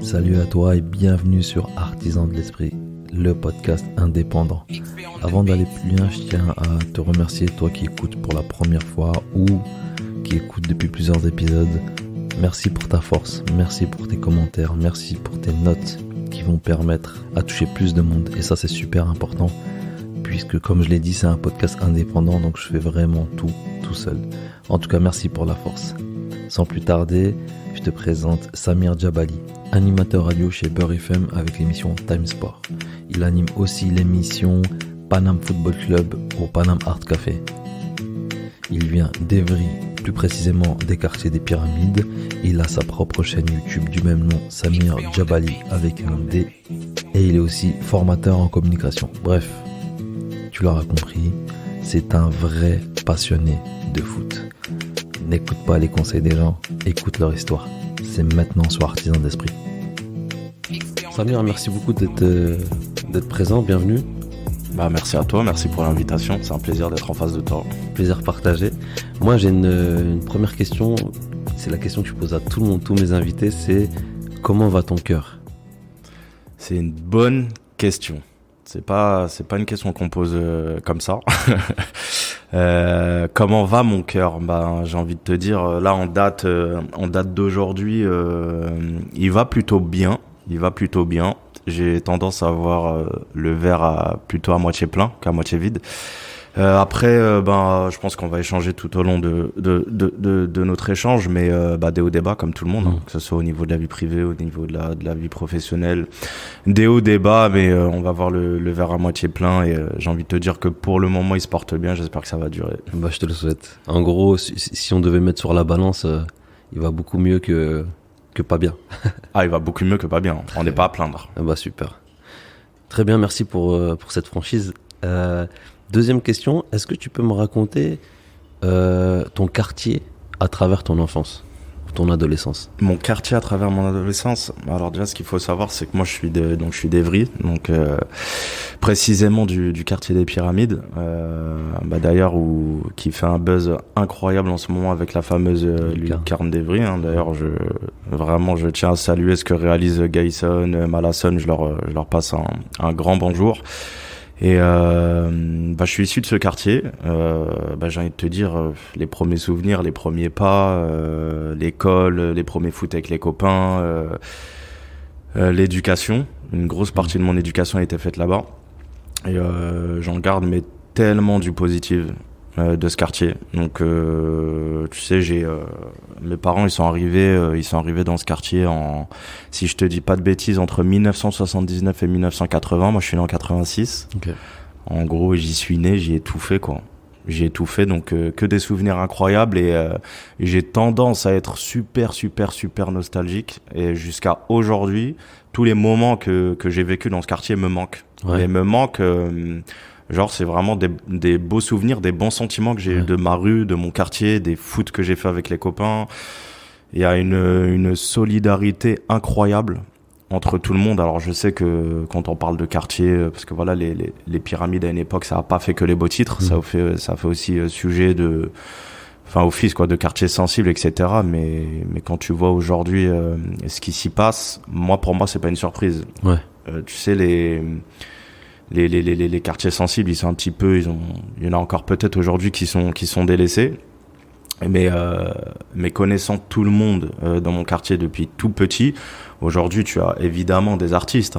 Salut à toi et bienvenue sur Artisan de l'Esprit, le podcast indépendant. Avant d'aller plus loin, je tiens à te remercier, toi qui écoutes pour la première fois ou qui écoutes depuis plusieurs épisodes. Merci pour ta force, merci pour tes commentaires, merci pour tes notes qui vont permettre à toucher plus de monde. Et ça, c'est super important puisque, comme je l'ai dit, c'est un podcast indépendant, donc je fais vraiment tout seul. En tout cas, merci pour la force. Sans plus tarder, je te présente Samir Djabali, animateur radio chez Beurre FM avec l'émission Time Sport. Il anime aussi l'émission Paname Football Club au Paname Art Café. Il vient d'Evry, plus précisément des quartiers des Pyramides. Il a sa propre chaîne YouTube du même nom, Samir Djabali avec un D. Et il est aussi formateur en communication. Bref, tu l'auras compris, c'est un vrai passionné de foot. N'écoute pas les conseils des gens, écoute leur histoire. C'est maintenant sur Artisan d'Esprit. Samir, merci beaucoup d'être présent, bienvenue. Merci à toi, merci pour l'invitation, c'est un plaisir d'être en face de toi. Plaisir partagé. Moi j'ai une première question, c'est la question que je pose à tout le monde, tous mes invités, c'est comment va ton cœur ? C'est une bonne question. C'est pas une question qu'on pose comme ça. Comment va mon cœur ? J'ai envie de te dire, là en date d'aujourd'hui, il va plutôt bien. J'ai tendance à voir le verre plutôt à moitié plein qu'à moitié vide. Après, je pense qu'on va échanger tout au long de notre échange, mais des hauts, des bas comme tout le monde, que ce soit au niveau de la vie privée, au niveau de la vie professionnelle, des hauts, des bas, mais on va voir le verre à moitié plein et j'ai envie de te dire que pour le moment il se porte bien, j'espère que ça va durer. Je te le souhaite. En gros, si on devait mettre sur la balance, il va beaucoup mieux que pas bien. Il va beaucoup mieux que pas bien, on n'est pas à plaindre. Super. Très bien, merci pour cette franchise. Deuxième question, est-ce que tu peux me raconter ton quartier à travers ton enfance, ton adolescence ? Mon quartier à travers mon adolescence. Alors déjà, ce qu'il faut savoir, c'est que moi, je suis d'Evry, donc précisément du quartier des Pyramides. D'ailleurs, qui fait un buzz incroyable en ce moment avec la fameuse lucarne d'Evry. D'ailleurs, je tiens à saluer ce que réalise Gayson, Malasson. Je leur passe un grand bonjour. Et je suis issu de ce quartier. J'ai envie de te dire, les premiers souvenirs, les premiers pas, l'école, les premiers foot avec les copains, l'éducation. Une grosse partie de mon éducation a été faite là-bas. Et j'en garde tellement du positif de ce quartier. Donc tu sais, mes parents ils sont arrivés dans ce quartier si je te dis pas de bêtises, entre 1979 et 1980. Moi je suis né en 86. Okay. En gros, j'y suis né, j'y ai tout fait donc que des souvenirs incroyables et j'ai tendance à être super nostalgique et jusqu'à aujourd'hui, tous les moments que j'ai vécu dans ce quartier me manquent. Ouais. Et me manquent c'est vraiment des beaux souvenirs, des bons sentiments que j'ai de ma rue, de mon quartier, des foot que j'ai fait avec les copains. Il y a une solidarité incroyable entre tout le monde. Alors je sais que quand on parle de quartier, parce que voilà, les Pyramides à une époque, ça a pas fait que les beaux titres, ça fait aussi sujet office de quartier sensible, etc. Mais quand tu vois aujourd'hui ce qui s'y passe, pour moi c'est pas une surprise. Ouais. Tu sais, les quartiers sensibles, ils sont un petit peu, il y en a encore peut-être aujourd'hui qui sont délaissés. Mais connaissant tout le monde dans mon quartier depuis tout petit, aujourd'hui tu as évidemment des artistes,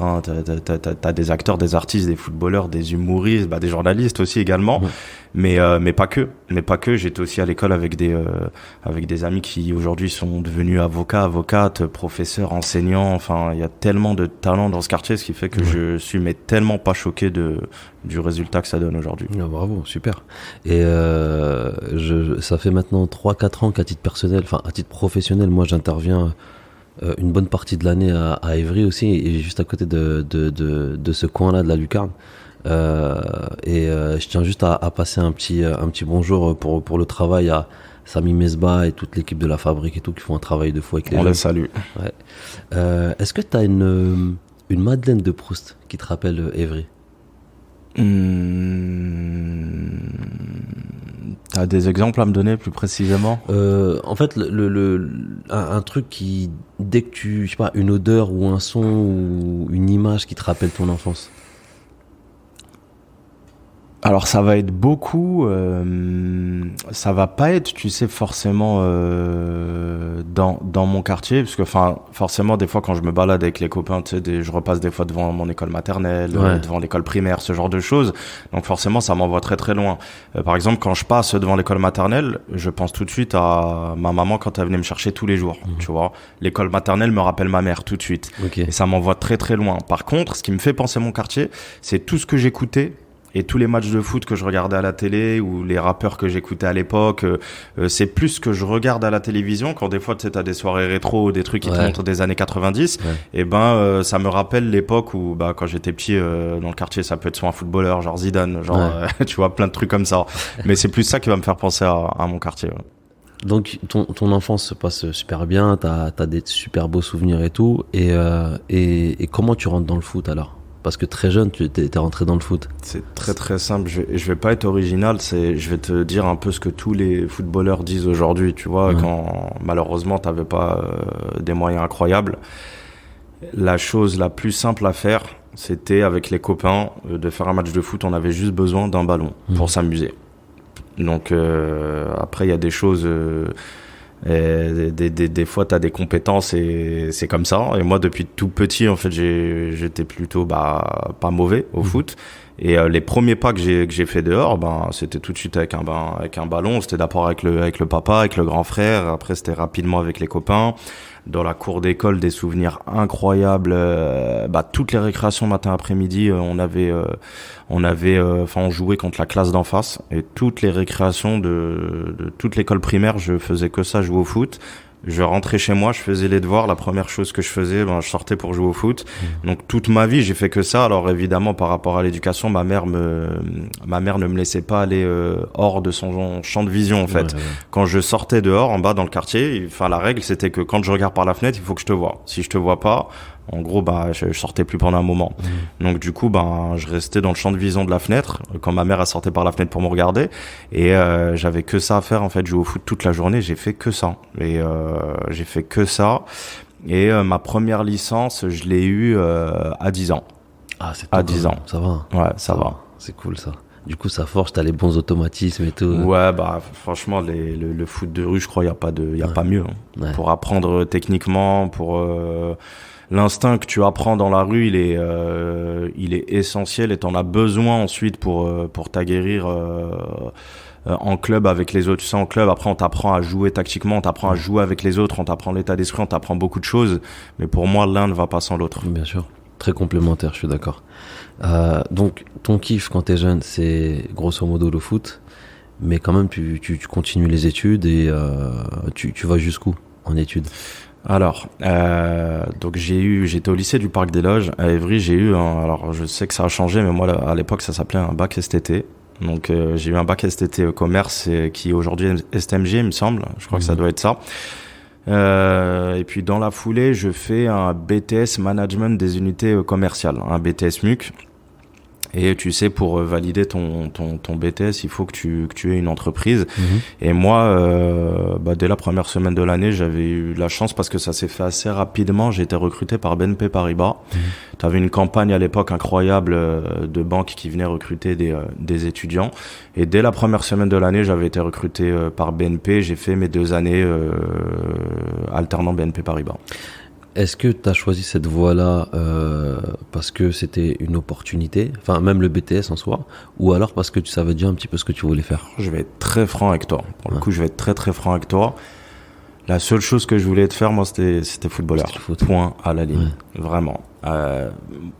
t'as des acteurs, des artistes, des footballeurs, des humoristes, des journalistes aussi également, mais pas que. J'étais aussi à l'école avec des amis qui aujourd'hui sont devenus avocates, professeurs, enseignants. Enfin, il y a tellement de talent dans ce quartier, ce qui fait que je suis tellement pas choqué du résultat que ça donne aujourd'hui. Bravo, super. Et ça fait maintenant 3-4 ans qu'à titre personnel, à titre professionnel, moi j'interviens une bonne partie de l'année à Évry aussi, et juste à côté de ce coin-là de la lucarne. Je tiens juste à passer un petit bonjour pour le travail à Sami Mesbah et toute l'équipe de la fabrique et tout qui font un travail de fou avec les jeunes. On les salue. Ouais. Est-ce que tu as une Madeleine de Proust qui te rappelle Évry ? T'as des exemples à me donner plus précisément? En fait, un truc qui, dès que je sais pas, une odeur ou un son ou une image qui te rappelle ton enfance. Alors ça va être beaucoup, ça va pas être, tu sais, forcément dans mon quartier, parce que enfin forcément des fois quand je me balade avec les copains, tu sais, je repasse des fois devant mon école maternelle, devant l'école primaire, ce genre de choses. Donc forcément ça m'envoie très très loin. Par exemple quand je passe devant l'école maternelle, je pense tout de suite à ma maman quand elle venait me chercher tous les jours. Tu vois, l'école maternelle me rappelle ma mère tout de suite. Et ça m'envoie très très loin. Par contre, ce qui me fait penser à mon quartier, c'est tout ce que j'écoutais. Et tous les matchs de foot que je regardais à la télé ou les rappeurs que j'écoutais à l'époque, c'est plus ce que je regarde à la télévision. Quand des fois, tu sais, t'as des soirées rétro ou des trucs qui te montrent des années 90, et ça me rappelle l'époque où, quand j'étais petit, dans le quartier, ça peut être soit un footballeur, genre Zidane, tu vois, plein de trucs comme ça. Mais c'est plus ça qui va me faire penser à mon quartier. Donc, ton enfance se passe super bien, t'as des super beaux souvenirs et tout, et comment tu rentres dans le foot alors? Parce que très jeune, tu étais rentré dans le foot. C'est très très simple. Je vais pas être original. Je vais te dire un peu ce que tous les footballeurs disent aujourd'hui. Tu vois, quand malheureusement t'avais pas des moyens incroyables. La chose la plus simple à faire, c'était avec les copains de faire un match de foot. On avait juste besoin d'un ballon pour s'amuser. Donc après, il y a des choses. Et des fois t'as des compétences et c'est comme ça. Et moi depuis tout petit en fait j'étais plutôt pas mauvais au foot. Et les premiers pas que j'ai fait dehors, c'était tout de suite avec un ballon. C'était d'abord avec le papa, avec le grand frère. Après c'était rapidement avec les copains. Dans la cour d'école, des souvenirs incroyables. Toutes les récréations matin après-midi, on jouait contre la classe d'en face. Et toutes les récréations de toute l'école primaire, je faisais que ça, jouer au foot. Je rentrais chez moi, je faisais les devoirs. La première chose que je faisais, je sortais pour jouer au foot. Donc toute ma vie, j'ai fait que ça. Alors évidemment, par rapport à l'éducation, ma mère ne me laissait pas aller hors de son champ de vision en fait. Quand je sortais dehors, en bas dans le quartier, la règle c'était que quand je regarde par la fenêtre, il faut que je te vois. Si je te vois pas, en gros, je sortais plus pendant un moment. Donc du coup, je restais dans le champ de vision de la fenêtre quand ma mère elle sortait par la fenêtre pour me regarder. Et j'avais que ça à faire en fait, jouer au foot toute la journée. J'ai fait que ça. Et j'ai fait que ça. Et ma première licence, je l'ai eue à 10 ans. Ah, c'est top, à 10 ans. Ça va. Ouais, ça va. C'est cool ça. Du coup, ça force, t'as les bons automatismes et tout. Ouais, franchement, le foot de rue, je crois, y a pas mieux. Pour apprendre techniquement, pour l'instinct que tu apprends dans la rue, il est essentiel et t'en as besoin ensuite pour t'aguerrir en club avec les autres. Tu sais, en club, après, on t'apprend à jouer tactiquement, on t'apprend à jouer avec les autres, on t'apprend l'état d'esprit, on t'apprend beaucoup de choses. Mais pour moi, l'un ne va pas sans l'autre. Bien sûr. Très complémentaire, je suis d'accord. Donc, ton kiff quand t'es jeune, c'est grosso modo le foot. Mais quand même, tu continues les études et tu vas jusqu'où en études? Alors, donc j'étais au lycée du Parc des Loges à Évry. Alors je sais que ça a changé, mais moi à l'époque ça s'appelait un bac STT. Donc j'ai eu un bac STT commerce qui aujourd'hui est STMG, il me semble. Je crois que ça doit être ça. Et puis dans la foulée, je fais un BTS Management des unités commerciales, un BTS MUC. Et tu sais, pour valider ton BTS, il faut que tu aies une entreprise. Et moi, dès la première semaine de l'année, j'avais eu la chance parce que ça s'est fait assez rapidement. J'ai été recruté par BNP Paribas. Tu avais une campagne à l'époque incroyable de banques qui venaient recruter des étudiants. Et dès la première semaine de l'année, j'avais été recruté par BNP. J'ai fait mes 2 années alternant BNP Paribas. Est-ce que tu as choisi cette voie-là parce que c'était une opportunité, enfin même le BTS en soi, ou alors parce que tu savais déjà un petit peu ce que tu voulais faire? Je vais être très franc avec toi. Pour le coup, je vais être très très franc avec toi. La seule chose que je voulais être faire, moi, c'était footballeur. Point à la ligne. Vraiment.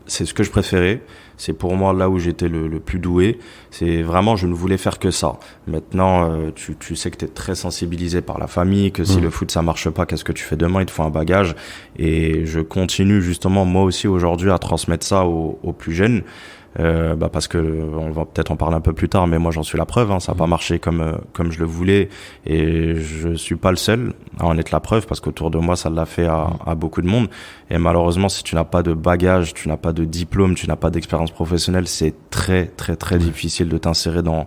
C'est ce que je préférais. C'est pour moi là où j'étais le plus doué. C'est vraiment, je ne voulais faire que ça. Maintenant, tu sais que tu es très sensibilisé par la famille, que si le foot ça marche pas, qu'est-ce que tu fais demain? Il te faut un bagage. Et je continue justement moi aussi aujourd'hui à transmettre ça aux plus jeunes. parce que on va peut-être en parler un peu plus tard, mais moi j'en suis la preuve, hein, ça n'a pas marché comme je le voulais, et je suis pas le seul à en être la preuve, parce qu'autour de moi ça l'a fait à beaucoup de monde. Et malheureusement, si tu n'as pas de bagage, tu n'as pas de diplôme, tu n'as pas d'expérience professionnelle, c'est très très très difficile de t'insérer dans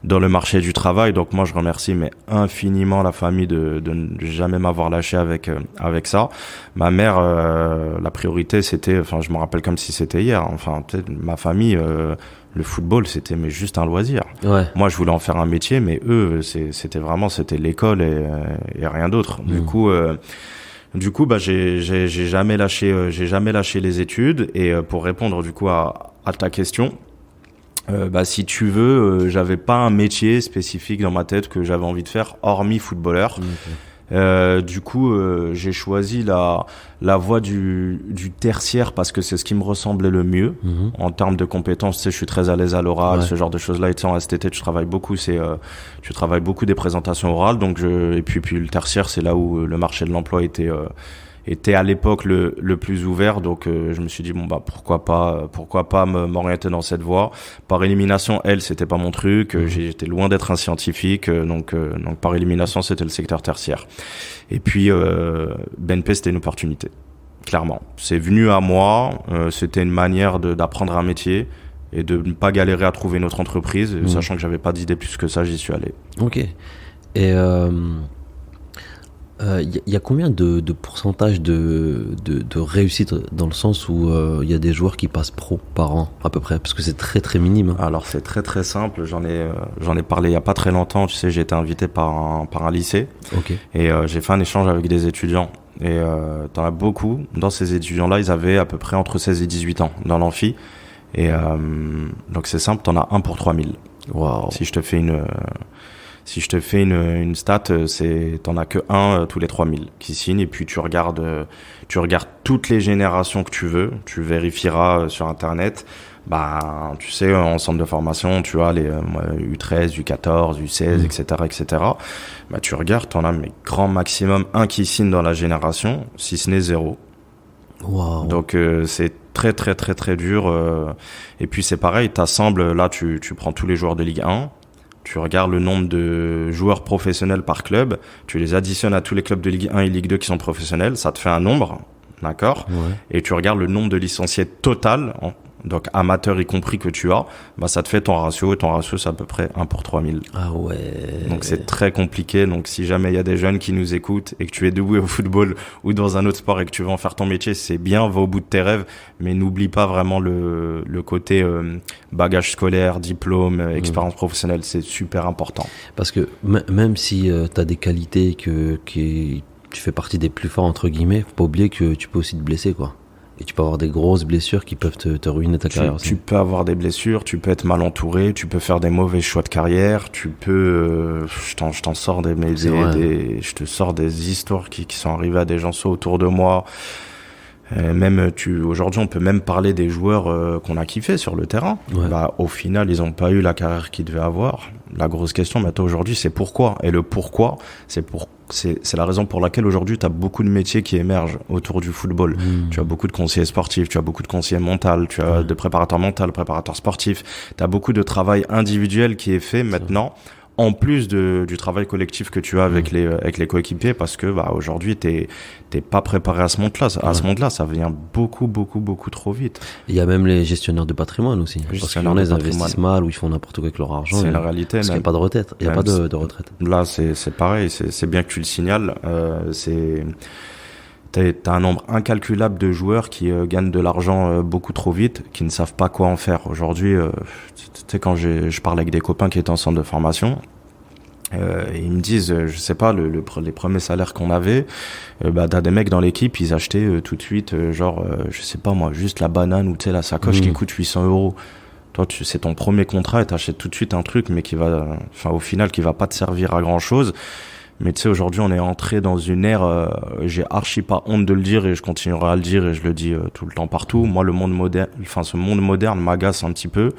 le marché du travail. Donc moi je remercie mais infiniment la famille de ne jamais m'avoir lâché avec ça. Ma mère, la priorité c'était, enfin je me rappelle comme si c'était hier, enfin peut-être ma famille, le football c'était mais juste un loisir. Ouais. Moi je voulais en faire un métier, mais eux c'était l'école et rien d'autre. Du coup, bah j'ai jamais lâché les études. Et pour répondre du coup à ta question, bah si tu veux, j'avais pas un métier spécifique dans ma tête que j'avais envie de faire hormis footballeur. Du coup, j'ai choisi la voie du tertiaire parce que c'est ce qui me ressemblait le mieux en termes de compétences. Tu sais, je suis très à l'aise à l'oral, ce genre de choses-là. Et tu sais, en STT, tu travailles beaucoup. Tu travailles beaucoup des présentations orales. Donc et puis le tertiaire, c'est là où le marché de l'emploi était à l'époque le plus ouvert. Donc je me suis dit bon bah pourquoi pas m'orienter dans cette voie. Par élimination, c'était pas mon truc. J'étais loin d'être un scientifique. Donc par élimination, c'était le secteur tertiaire. Et puis BNP, c'était une opportunité. Clairement, c'est venu à moi. C'était une manière d'apprendre un métier et de ne pas galérer à trouver une autre entreprise, sachant que j'avais pas d'idée plus que ça. J'y suis allé. Ok. Et y a combien de pourcentage de réussite dans le sens où il y a des joueurs qui passent pro par an à peu près, parce que c'est très très minime. Alors c'est très très simple, j'en ai parlé il y a pas très longtemps, tu sais, j'ai été invité par un lycée. Okay. Et j'ai fait un échange avec des étudiants et t'en as beaucoup. Dans ces étudiants-là, ils avaient à peu près entre 16 et 18 ans dans l'amphi. Et donc c'est simple, t'en as 1 pour 3000. Wow. Si je te fais une stat, t'en as que 1 tous les 3000 qui signent, et puis tu regardes toutes les générations que tu veux, tu vérifieras sur internet. Bah, tu sais, en centre de formation, tu as les U13, U14, U16, etc., etc. Bah, tu regardes, t'en as mais grand maximum 1 qui signe dans la génération, si ce n'est 0. Wow. Donc c'est très très très très dur. Et puis c'est pareil, t'assembles, là tu prends tous les joueurs de Ligue 1. Tu regardes le nombre de joueurs professionnels par club, tu les additionnes à tous les clubs de Ligue 1 et Ligue 2 qui sont professionnels, ça te fait un nombre, d'accord ? Ouais. Et tu regardes le nombre de licenciés total, donc amateurs y compris que tu as, bah ça te fait ton ratio, et ton ratio c'est à peu près 1 pour 3000. Ah ouais. Donc c'est très compliqué, donc si jamais il y a des jeunes qui nous écoutent et que tu es doué au football ou dans un autre sport et que tu veux en faire ton métier, c'est bien, va au bout de tes rêves, mais n'oublie pas vraiment le côté bagage scolaire, diplôme, expérience professionnelle, c'est super important. Parce que même si t'as des qualités tu fais partie des plus forts entre guillemets, faut pas oublier que tu peux aussi te blesser quoi. Et tu peux avoir des grosses blessures qui peuvent te ruiner ta carrière aussi. Tu peux avoir des blessures, tu peux être mal entouré, tu peux faire des mauvais choix de carrière, tu peux... je t'en sors je te sors des histoires qui sont arrivées à des gens soit autour de moi. Même aujourd'hui, on peut même parler des joueurs qu'on a kiffé sur le terrain. Ouais. Bah, au final, ils ont pas eu la carrière qu'ils devaient avoir. La grosse question maintenant aujourd'hui, c'est pourquoi. Et le pourquoi, c'est la raison pour laquelle aujourd'hui, tu as beaucoup de métiers qui émergent autour du football. Tu as beaucoup de conseillers sportifs, tu as beaucoup de conseillers mentaux, tu as de préparateurs mentaux, préparateurs sportifs. Tu as beaucoup de travail individuel qui est fait maintenant. En plus du travail collectif que tu as avec les coéquipiers, parce que bah aujourd'hui t'es pas préparé à ce monde-là. À ce monde-là, ça vient beaucoup trop vite. Il y a même les gestionnaires de patrimoine aussi. Parce qu'il y en a, ils investissent mal ou ils font n'importe quoi avec leur argent. C'est la réalité. Parce qu'il n'y a pas de retraite. Il n'y a pas de retraite. Là, c'est pareil. C'est bien que tu le signales. T'as un nombre incalculable de joueurs qui gagnent de l'argent beaucoup trop vite, qui ne savent pas quoi en faire. Aujourd'hui, tu sais, quand je parle avec des copains qui étaient en centre de formation, ils me disent, je sais pas, les premiers salaires qu'on avait, t'as des mecs dans l'équipe, ils achetaient tout de suite, je sais pas moi, juste la banane ou tu sais la sacoche qui coûte 800 €. Toi, c'est ton premier contrat et t'achètes tout de suite un truc, mais au final, qui va pas te servir à grand chose. Mais tu sais, aujourd'hui, on est entré dans une ère, j'ai archi pas honte de le dire et je continuerai à le dire et je le dis tout le temps partout. Moi, ce monde moderne m'agace un petit peu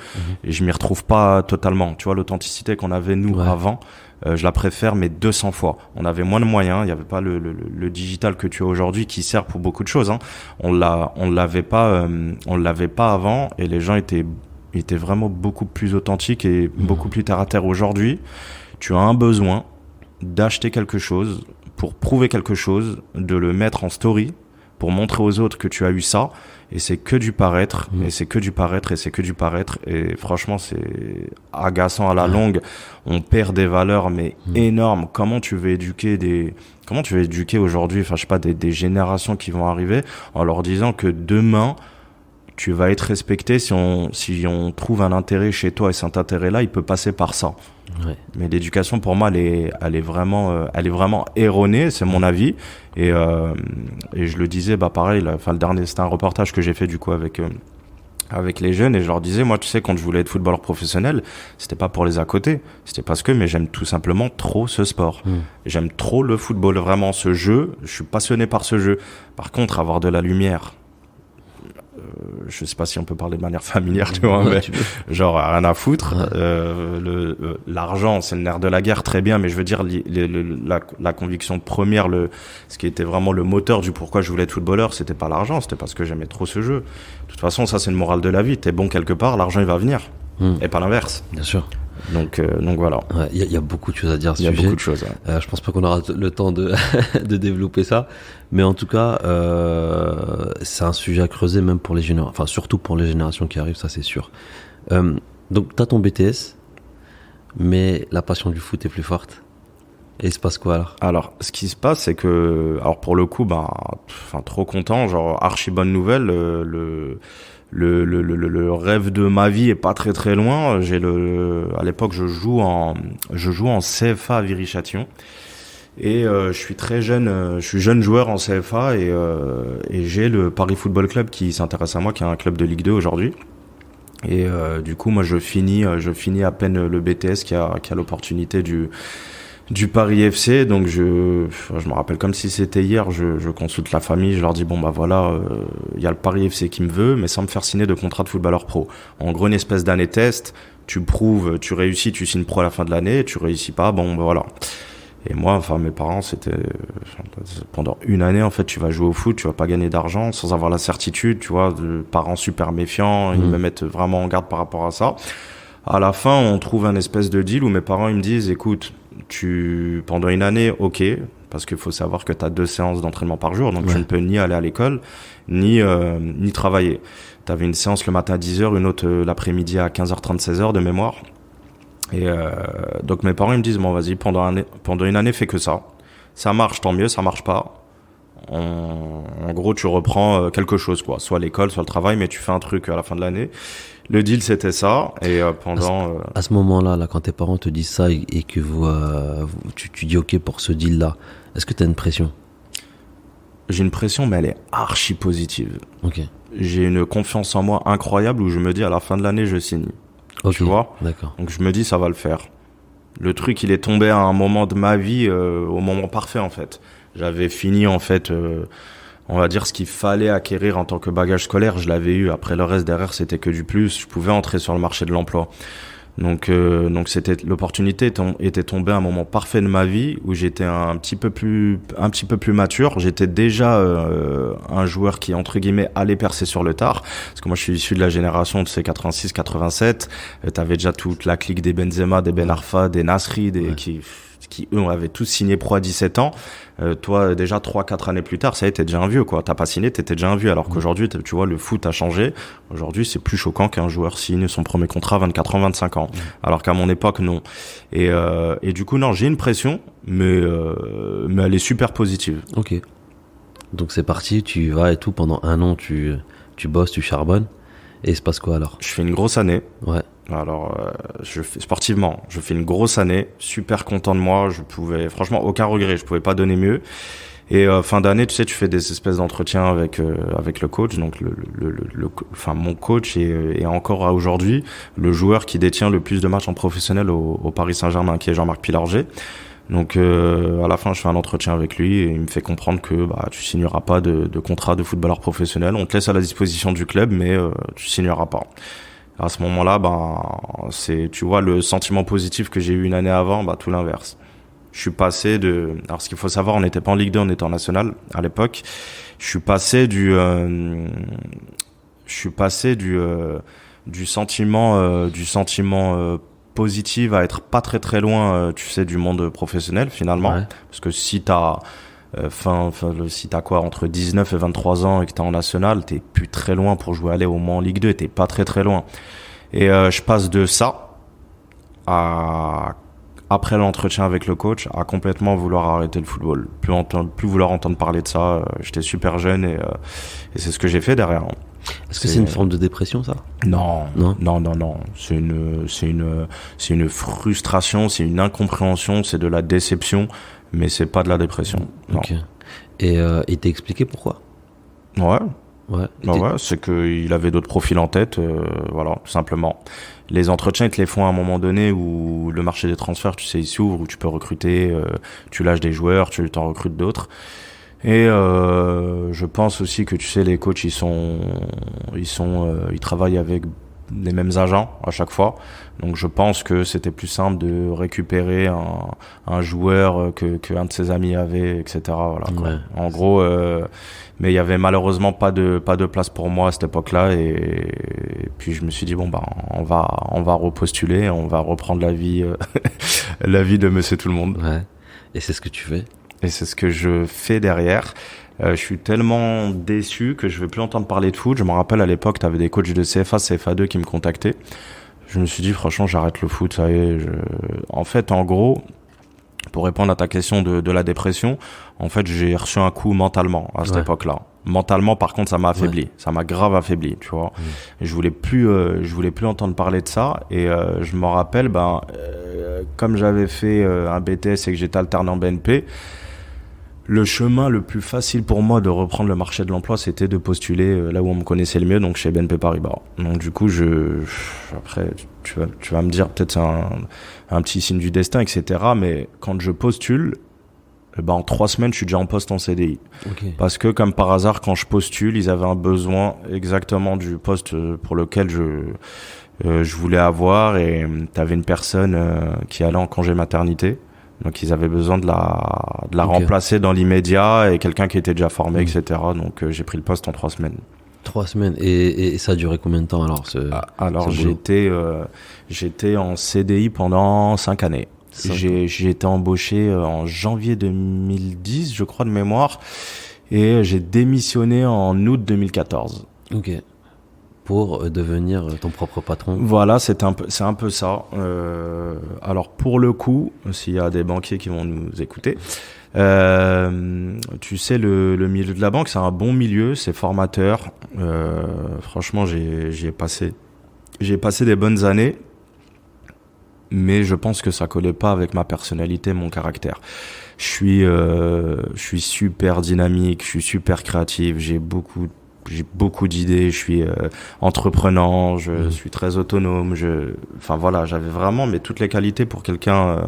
et je m'y retrouve pas totalement. Tu vois, l'authenticité qu'on avait nous avant, je la préfère mais 200 fois. On avait moins de moyens, il y avait pas le digital que tu as aujourd'hui qui sert pour beaucoup de choses, hein. On l'avait pas avant et les gens étaient il était vraiment beaucoup plus authentique et beaucoup plus terre à terre. Aujourd'hui, tu as un besoin d'acheter quelque chose pour prouver quelque chose, de le mettre en story pour montrer aux autres que tu as eu ça, et c'est que du paraître, et c'est que du paraître, et c'est que du paraître, et franchement c'est agaçant à la longue. On perd des valeurs mais énormes. Comment tu veux éduquer aujourd'hui, enfin je sais pas, des générations qui vont arriver en leur disant que demain tu vas être respecté si on trouve un intérêt chez toi, et cet intérêt-là, il peut passer par ça. Ouais. Mais l'éducation, pour moi, elle est vraiment erronée, c'est mon avis. Et je le disais, pareil, le dernier, c'était un reportage que j'ai fait du coup avec les jeunes, et je leur disais, moi, tu sais, quand je voulais être footballeur professionnel, c'était pas pour les à côté, c'était parce que, mais j'aime tout simplement trop ce sport. J'aime trop le football, vraiment, ce jeu. Je suis passionné par ce jeu. Par contre, avoir de la lumière, je sais pas si on peut parler de manière familière, tu vois, mais genre rien à foutre. L'argent, c'est le nerf de la guerre, très bien, mais je veux dire la conviction première, ce qui était vraiment le moteur du pourquoi je voulais être footballeur, c'était pas l'argent, c'était parce que j'aimais trop ce jeu. De toute façon, ça c'est une morale de la vie. T'es bon quelque part, l'argent il va venir, et pas l'inverse. Bien sûr. Donc voilà. Il y a beaucoup de choses à dire à ce sujet. Il y a beaucoup de choses. Ouais. Je pense pas qu'on aura le temps de développer ça, mais en tout cas, c'est un sujet à creuser même pour les générations, enfin surtout pour les générations qui arrivent, ça c'est sûr. Donc t'as ton BTS, mais la passion du foot est plus forte. Et il se passe quoi alors ? Alors, ce qui se passe, c'est que, alors pour le coup, trop content, genre archi bonne nouvelle. Le rêve de ma vie est pas très très loin. À l'époque, je joue en CFA à Viry-Châtillon. Et je suis très jeune, je suis jeune joueur en CFA, et j'ai le Paris Football Club qui s'intéresse à moi, qui est un club de Ligue 2 aujourd'hui. Et du coup, moi, je finis à peine le BTS qui a l'opportunité du Paris FC. Donc je me rappelle comme si c'était hier, je consulte la famille, je leur dis voilà, il y a le Paris FC qui me veut, mais sans me faire signer de contrat de footballeur pro. En gros, une espèce d'année test, tu prouves, tu réussis, tu signes pro à la fin de l'année, tu réussis pas, voilà. Et moi, mes parents, c'était pendant une année, en fait, tu vas jouer au foot, tu vas pas gagner d'argent sans avoir la certitude, tu vois, de parents super méfiants, ils me mettent vraiment en garde par rapport à ça. À la fin, on trouve un espèce de deal où mes parents, ils me disent, écoute, pendant une année, ok, parce qu'il faut savoir que tu as 2 séances d'entraînement par jour, donc tu ne peux ni aller à l'école, ni travailler. Tu avais une séance le matin à 10h, une autre l'après-midi à 15h30, 16h de mémoire. Et donc mes parents, ils me disent, vas-y, pendant une année, fais que ça. Ça marche, tant mieux, ça marche pas. En gros, tu reprends quelque chose, quoi. Soit l'école, soit le travail, mais tu fais un truc à la fin de l'année. Le deal, c'était ça. Et pendant... À ce moment-là, quand tes parents te disent ça et que tu dis OK pour ce deal-là, est-ce que tu as une pression ? J'ai une pression, mais elle est archi positive. Ok. J'ai une confiance en moi incroyable où je me dis, à la fin de l'année, je signe. Okay, tu vois ? D'accord. Donc je me dis, ça va le faire. Le truc, il est tombé à un moment de ma vie, au moment parfait, en fait. J'avais fini, en fait... on va dire ce qu'il fallait acquérir en tant que bagage scolaire, je l'avais eu. Après, le reste derrière, c'était que du plus. Je pouvais entrer sur le marché de l'emploi. Donc l'opportunité était tombée à un moment parfait de ma vie où j'étais un petit peu plus mature. J'étais déjà un joueur qui, entre guillemets, allait percer sur le tard. Parce que moi, je suis issu de la génération de ces 86-87. T'avais déjà toute la clique des Benzema, des Ben Arfa, des Nasri, qui eux avaient tous signé pro à 17 ans. Toi, déjà 3-4 années plus tard, ça y est, t'es déjà un vieux, quoi. T'as pas signé, t'étais déjà un vieux. Alors qu'aujourd'hui, tu vois, le foot a changé. Aujourd'hui, c'est plus choquant qu'un joueur signe son premier contrat à 24 ans, 25 ans. Alors qu'à mon époque, non. Et du coup, non, j'ai une pression, mais elle est super positive. Ok. Donc c'est parti, tu vas et tout. Pendant un an, tu bosses, tu charbonnes. Et il se passe quoi alors ? Je fais une grosse année. Ouais. Alors, sportivement, je fais une grosse année, super content de moi, franchement, aucun regret, je pouvais pas donner mieux. Et fin d'année, tu sais, tu fais des espèces d'entretiens avec le coach, donc mon coach est encore aujourd'hui le joueur qui détient le plus de matchs en professionnel au Paris Saint-Germain, qui est Jean-Marc Pilarger. Donc à la fin, je fais un entretien avec lui et il me fait comprendre que tu signeras pas de contrat de footballeur professionnel, on te laisse à la disposition du club, mais tu signeras pas. À ce moment-là, c'est, tu vois, le sentiment positif que j'ai eu une année avant, tout l'inverse. Je suis passé alors ce qu'il faut savoir, on n'était pas en Ligue 2, on était en National à l'époque. Je suis passé du du sentiment positif à être pas très très loin, tu sais, du monde professionnel finalement. Ouais. Parce que si t'as si t'as quoi entre 19 et 23 ans et que t'es en national, t'es plus très loin pour aller au moins en Ligue 2, t'es pas très très loin. Et je passe de ça à après l'entretien avec le coach à complètement vouloir arrêter le football, plus vouloir entendre parler de ça. J'étais super jeune et c'est ce que j'ai fait derrière. Est-ce que c'est une forme de dépression, ça? Non. C'est une frustration, c'est une incompréhension, c'est de la déception, mais c'est pas de la dépression. Non. Ok. Et t'es expliqué pourquoi? Ouais. Ouais. C'est qu'il avait d'autres profils en tête, voilà, tout simplement. Les entretiens, ils te les font à un moment donné où le marché des transferts, tu sais, il s'ouvre, où tu peux recruter, tu lâches des joueurs, tu t'en recrutes d'autres. Et je pense aussi que, tu sais, les coachs, ils travaillent avec les mêmes agents à chaque fois. Donc je pense que c'était plus simple de récupérer un joueur que un de ses amis avait, etc. Voilà, quoi. Ouais. En gros, mais il y avait malheureusement pas de place pour moi à cette époque-là, et puis je me suis dit bon bah on va repostuler, on va reprendre la vie la vie de Monsieur Tout le Monde. Ouais. Et c'est ce que tu fais? Et c'est ce que je fais derrière. Je suis tellement déçu que je veux plus entendre parler de foot. Je me rappelle à l'époque, t'avais des coachs de CFA, CFA2 qui me contactaient. Je me suis dit franchement, j'arrête le foot, ça y est. En fait, en gros, pour répondre à ta question de la dépression, en fait, j'ai reçu un coup mentalement à cette époque-là. Mentalement, par contre, ça m'a affaibli. Ouais. Ça m'a grave affaibli, tu vois. Et je voulais plus entendre parler de ça. Et je me rappelle, comme j'avais fait un BTS et que j'étais alternant BNP, le chemin le plus facile pour moi de reprendre le marché de l'emploi, c'était de postuler là où on me connaissait le mieux, donc chez BNP Paribas. Donc du coup, après, tu vas me dire peut-être c'est un petit signe du destin, etc. Mais quand je postule, en 3 semaines, je suis déjà en poste en CDI. Okay. Parce que comme par hasard, quand je postule, ils avaient un besoin exactement du poste pour lequel je voulais avoir, et t'avais une personne qui allait en congé maternité. Donc ils avaient besoin de la remplacer dans l'immédiat, et quelqu'un qui était déjà formé, etc. Donc j'ai pris le poste en 3 semaines. 3 semaines. Et ça a duré combien de temps alors j'étais en CDI pendant 5 années. J'ai été embauché en janvier 2010, je crois, de mémoire, et j'ai démissionné en août 2014. Ok. Pour devenir ton propre patron. Voilà, c'est un peu ça. Alors pour le coup, s'il y a des banquiers qui vont nous écouter, tu sais, le milieu de la banque, c'est un bon milieu, c'est formateur. Franchement, j'ai passé des bonnes années, mais je pense que ça collait pas avec ma personnalité, mon caractère. Je suis super dynamique, je suis super créatif, j'ai beaucoup d'idées, je suis entreprenant, je suis très autonome, enfin voilà, j'avais vraiment toutes les qualités pour quelqu'un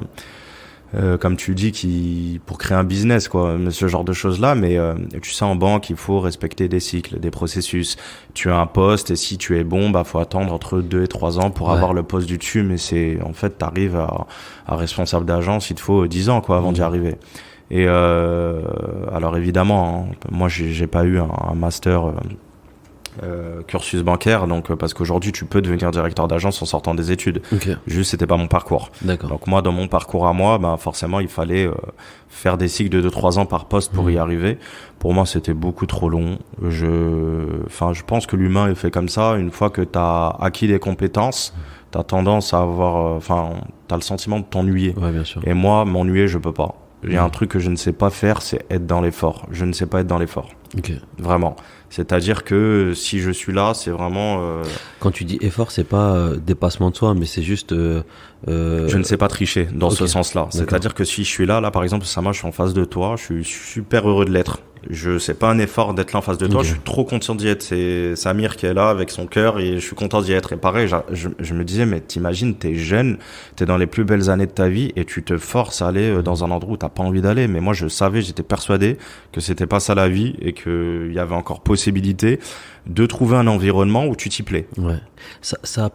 comme tu dis pour créer un business, quoi, ce genre de choses là. Mais tu sais, en banque, il faut respecter des cycles, des processus. Tu as un poste, et si tu es bon, faut attendre entre 2 et 3 ans pour avoir le poste du dessus. Mais c'est en fait, t'arrives à responsable d'agence, il te faut 10 ans, quoi, avant d'y arriver. Et alors évidemment, moi j'ai pas eu un master cursus bancaire, donc parce qu'aujourd'hui tu peux devenir directeur d'agence en sortant des études. Okay. Juste, c'était pas mon parcours. D'accord. Donc moi, dans mon parcours à moi, forcément il fallait faire des cycles de 2-3 ans par poste pour y arriver. Pour moi, c'était beaucoup trop long. Je pense que l'humain est fait comme ça. Une fois que t'as acquis des compétences, t'as tendance à avoir, t'as le sentiment de t'ennuyer. Ouais, bien sûr. Et moi, m'ennuyer, je peux pas. Il y a un truc que je ne sais pas faire, c'est être dans l'effort. Je ne sais pas être dans l'effort. Ok. Vraiment. C'est-à-dire que si je suis là, c'est vraiment... Quand tu dis effort, c'est pas dépassement de soi, mais c'est juste... Je ne sais pas tricher dans ce sens-là. D'accord. C'est-à-dire que si je suis là, par exemple, Sama, je suis en face de toi, je suis super heureux de l'être. C'est pas un effort d'être là en face de toi, je suis trop content d'y être. C'est Samir qui est là avec son cœur, et je suis content d'y être. Et pareil, je me disais, mais t'imagines, t'es jeune, t'es dans les plus belles années de ta vie, et tu te forces à aller dans un endroit où t'as pas envie d'aller. Mais moi, je savais, j'étais persuadé que c'était pas ça la vie, et qu'il y avait encore possibilité de trouver un environnement où tu t'y plais. Ouais. Ça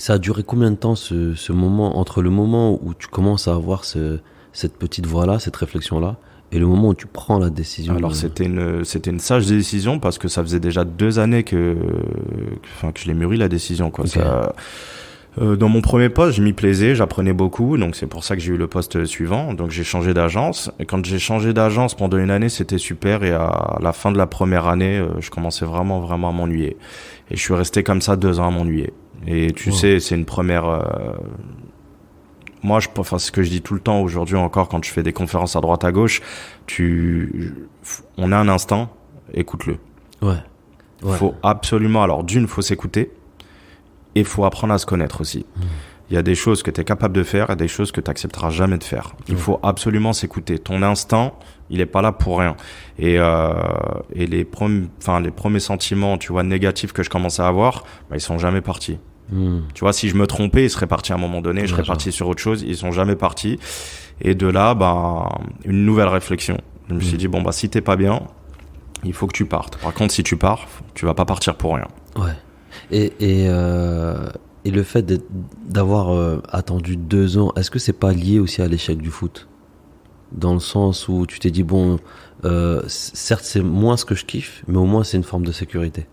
a duré combien de temps ce moment, entre le moment où tu commences à avoir cette petite voix-là, cette réflexion-là, Et le moment où tu prends la décision... Alors c'était une sage décision parce que ça faisait déjà 2 années que je l'ai mûri la décision, quoi. Okay. Dans mon premier poste, je m'y plaisais, j'apprenais beaucoup, donc c'est pour ça que j'ai eu le poste suivant. Donc j'ai changé d'agence. Et quand j'ai changé d'agence pendant une année, c'était super. Et à la fin de la première année, je commençais vraiment à m'ennuyer. Et je suis resté comme ça 2 ans à m'ennuyer. Et tu sais, c'est une première. Moi, c'est ce que je dis tout le temps aujourd'hui encore quand je fais des conférences à droite à gauche. On a un instinct, écoute-le. Ouais. Faut absolument. Alors faut s'écouter. Et il faut apprendre à se connaître aussi. Il y a des choses que tu es capable de faire et des choses que tu n'accepteras jamais de faire. Il faut absolument s'écouter. Ton instinct, il est pas là pour rien. Et les premiers sentiments, tu vois, négatifs que je commençais à avoir, ils sont jamais partis. Tu vois, si je me trompais, ils seraient partis à un moment donné, je serais parti sur autre chose, ils sont jamais partis. Et de là, une nouvelle réflexion. Je me suis dit, si t'es pas bien, il faut que tu partes. Par contre, si tu pars, tu vas pas partir pour rien. Ouais. Et le fait d'avoir attendu 2 ans, est-ce que c'est pas lié aussi à l'échec du foot? Dans le sens où tu t'es dit, certes c'est moins ce que je kiffe, mais au moins c'est une forme de sécurité.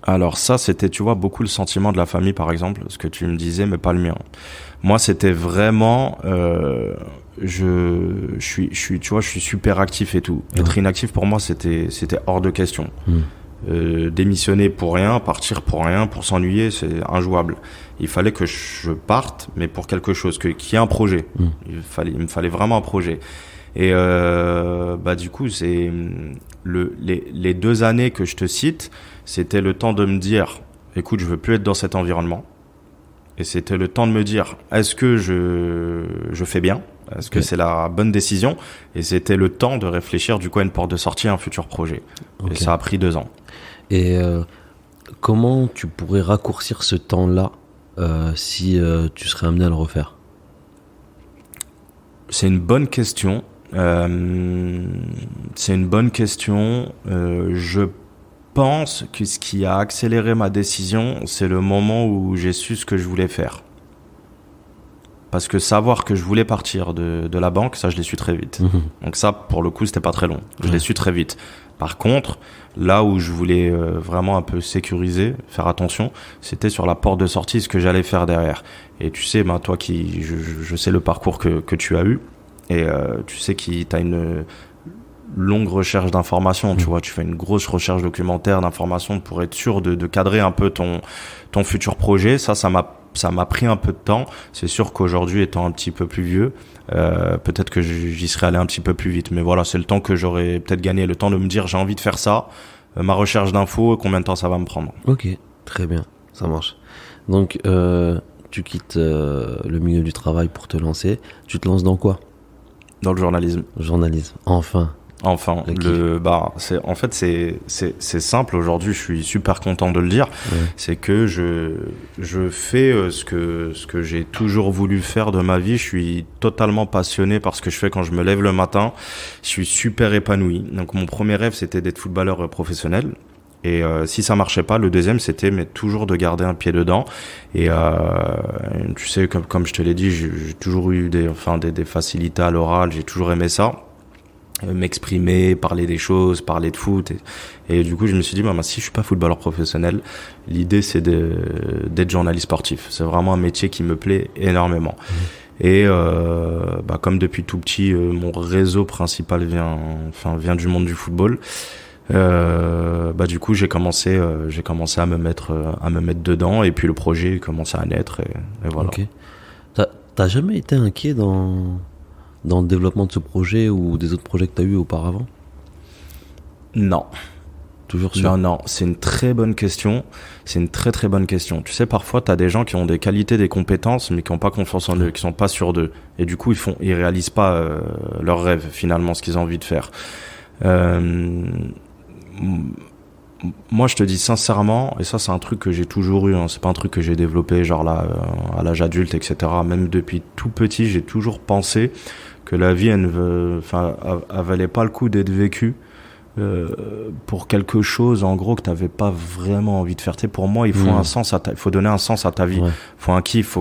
Alors ça, c'était, tu vois, beaucoup le sentiment de la famille, par exemple, ce que tu me disais, mais pas le mien. Moi, c'était vraiment, je suis super actif et tout. Être inactif pour moi, c'était hors de question. Démissionner pour rien, partir pour rien, pour s'ennuyer, c'est injouable. Il fallait que je parte, mais pour quelque chose, qu'il y ait un projet. Il me fallait vraiment un projet. Et du coup, c'est les 2 années que je te cite, c'était le temps de me dire, écoute, je veux plus être dans cet environnement. Et c'était le temps de me dire, est-ce que je fais bien? Est-ce que c'est la bonne décision? Et c'était le temps de réfléchir du coup à une porte de sortie, à un futur projet. Et ça a pris 2 ans. Et comment tu pourrais raccourcir ce temps-là si tu serais amené à le refaire? C'est une bonne question. Je pense que ce qui a accéléré ma décision, c'est le moment où j'ai su ce que je voulais faire. Parce que savoir que je voulais partir de la banque, ça, je l'ai su très vite. Donc ça, pour le coup, c'était pas très long. Je l'ai su très vite. Par contre, là où je voulais vraiment un peu sécuriser, faire attention, c'était sur la porte de sortie, ce que j'allais faire derrière. Et tu sais, toi je sais le parcours que tu as eu, et tu sais que t'as une longue recherche d'informations, tu vois, tu fais une grosse recherche documentaire d'informations pour être sûr de cadrer un peu ton futur projet. Ça m'a pris un peu de temps. C'est sûr qu'aujourd'hui, étant un petit peu plus vieux, peut-être que j'y serais allé un petit peu plus vite. Mais voilà, c'est le temps que j'aurais peut-être gagné, le temps de me dire j'ai envie de faire ça, ma recherche d'infos, combien de temps ça va me prendre. Ok, très bien, ça marche. Donc, tu quittes le milieu du travail pour te lancer. Tu te lances dans quoi? Dans le journalisme. Journalisme, enfin. C'est simple. Aujourd'hui, je suis super content de le dire. Ouais. C'est que je fais ce que j'ai toujours voulu faire de ma vie. Je suis totalement passionné par ce que je fais quand je me lève le matin. Je suis super épanoui. Donc, mon premier rêve, c'était d'être footballeur professionnel. Et si ça marchait pas, le deuxième, c'était toujours de garder un pied dedans. Et tu sais, comme je te l'ai dit, j'ai toujours eu des facilités à l'oral. J'ai toujours aimé ça. M'exprimer, parler des choses, parler de foot et du coup je me suis dit si je suis pas footballeur professionnel, l'idée c'est d'être journaliste sportif. C'est vraiment un métier qui me plaît énormément. Et comme depuis tout petit mon réseau principal vient du monde du football. Du coup j'ai commencé à me mettre dedans et puis le projet commençait à naître et voilà. Okay. T'as jamais été inquiet dans le développement de ce projet ou des autres projets que tu as eu auparavant? Non. Toujours sûr? Non, c'est une très bonne question. C'est une très très bonne question. Tu sais, parfois, tu as des gens qui ont des qualités, des compétences, mais qui n'ont pas confiance en eux, qui sont pas sûrs d'eux. Et du coup, ils réalisent pas leurs rêves, finalement, ce qu'ils ont envie de faire. Moi, je te dis sincèrement, et ça, c'est un truc que j'ai toujours eu, c'est pas un truc que j'ai développé, genre là, à l'âge adulte, etc. Même depuis tout petit, j'ai toujours pensé que la vie, elle valait pas le coup d'être vécue pour quelque chose, en gros, que t'avais pas vraiment envie de faire. Tu sais, pour moi, il faut un sens il faut donner un sens à ta vie. Ouais. Faut un kiff,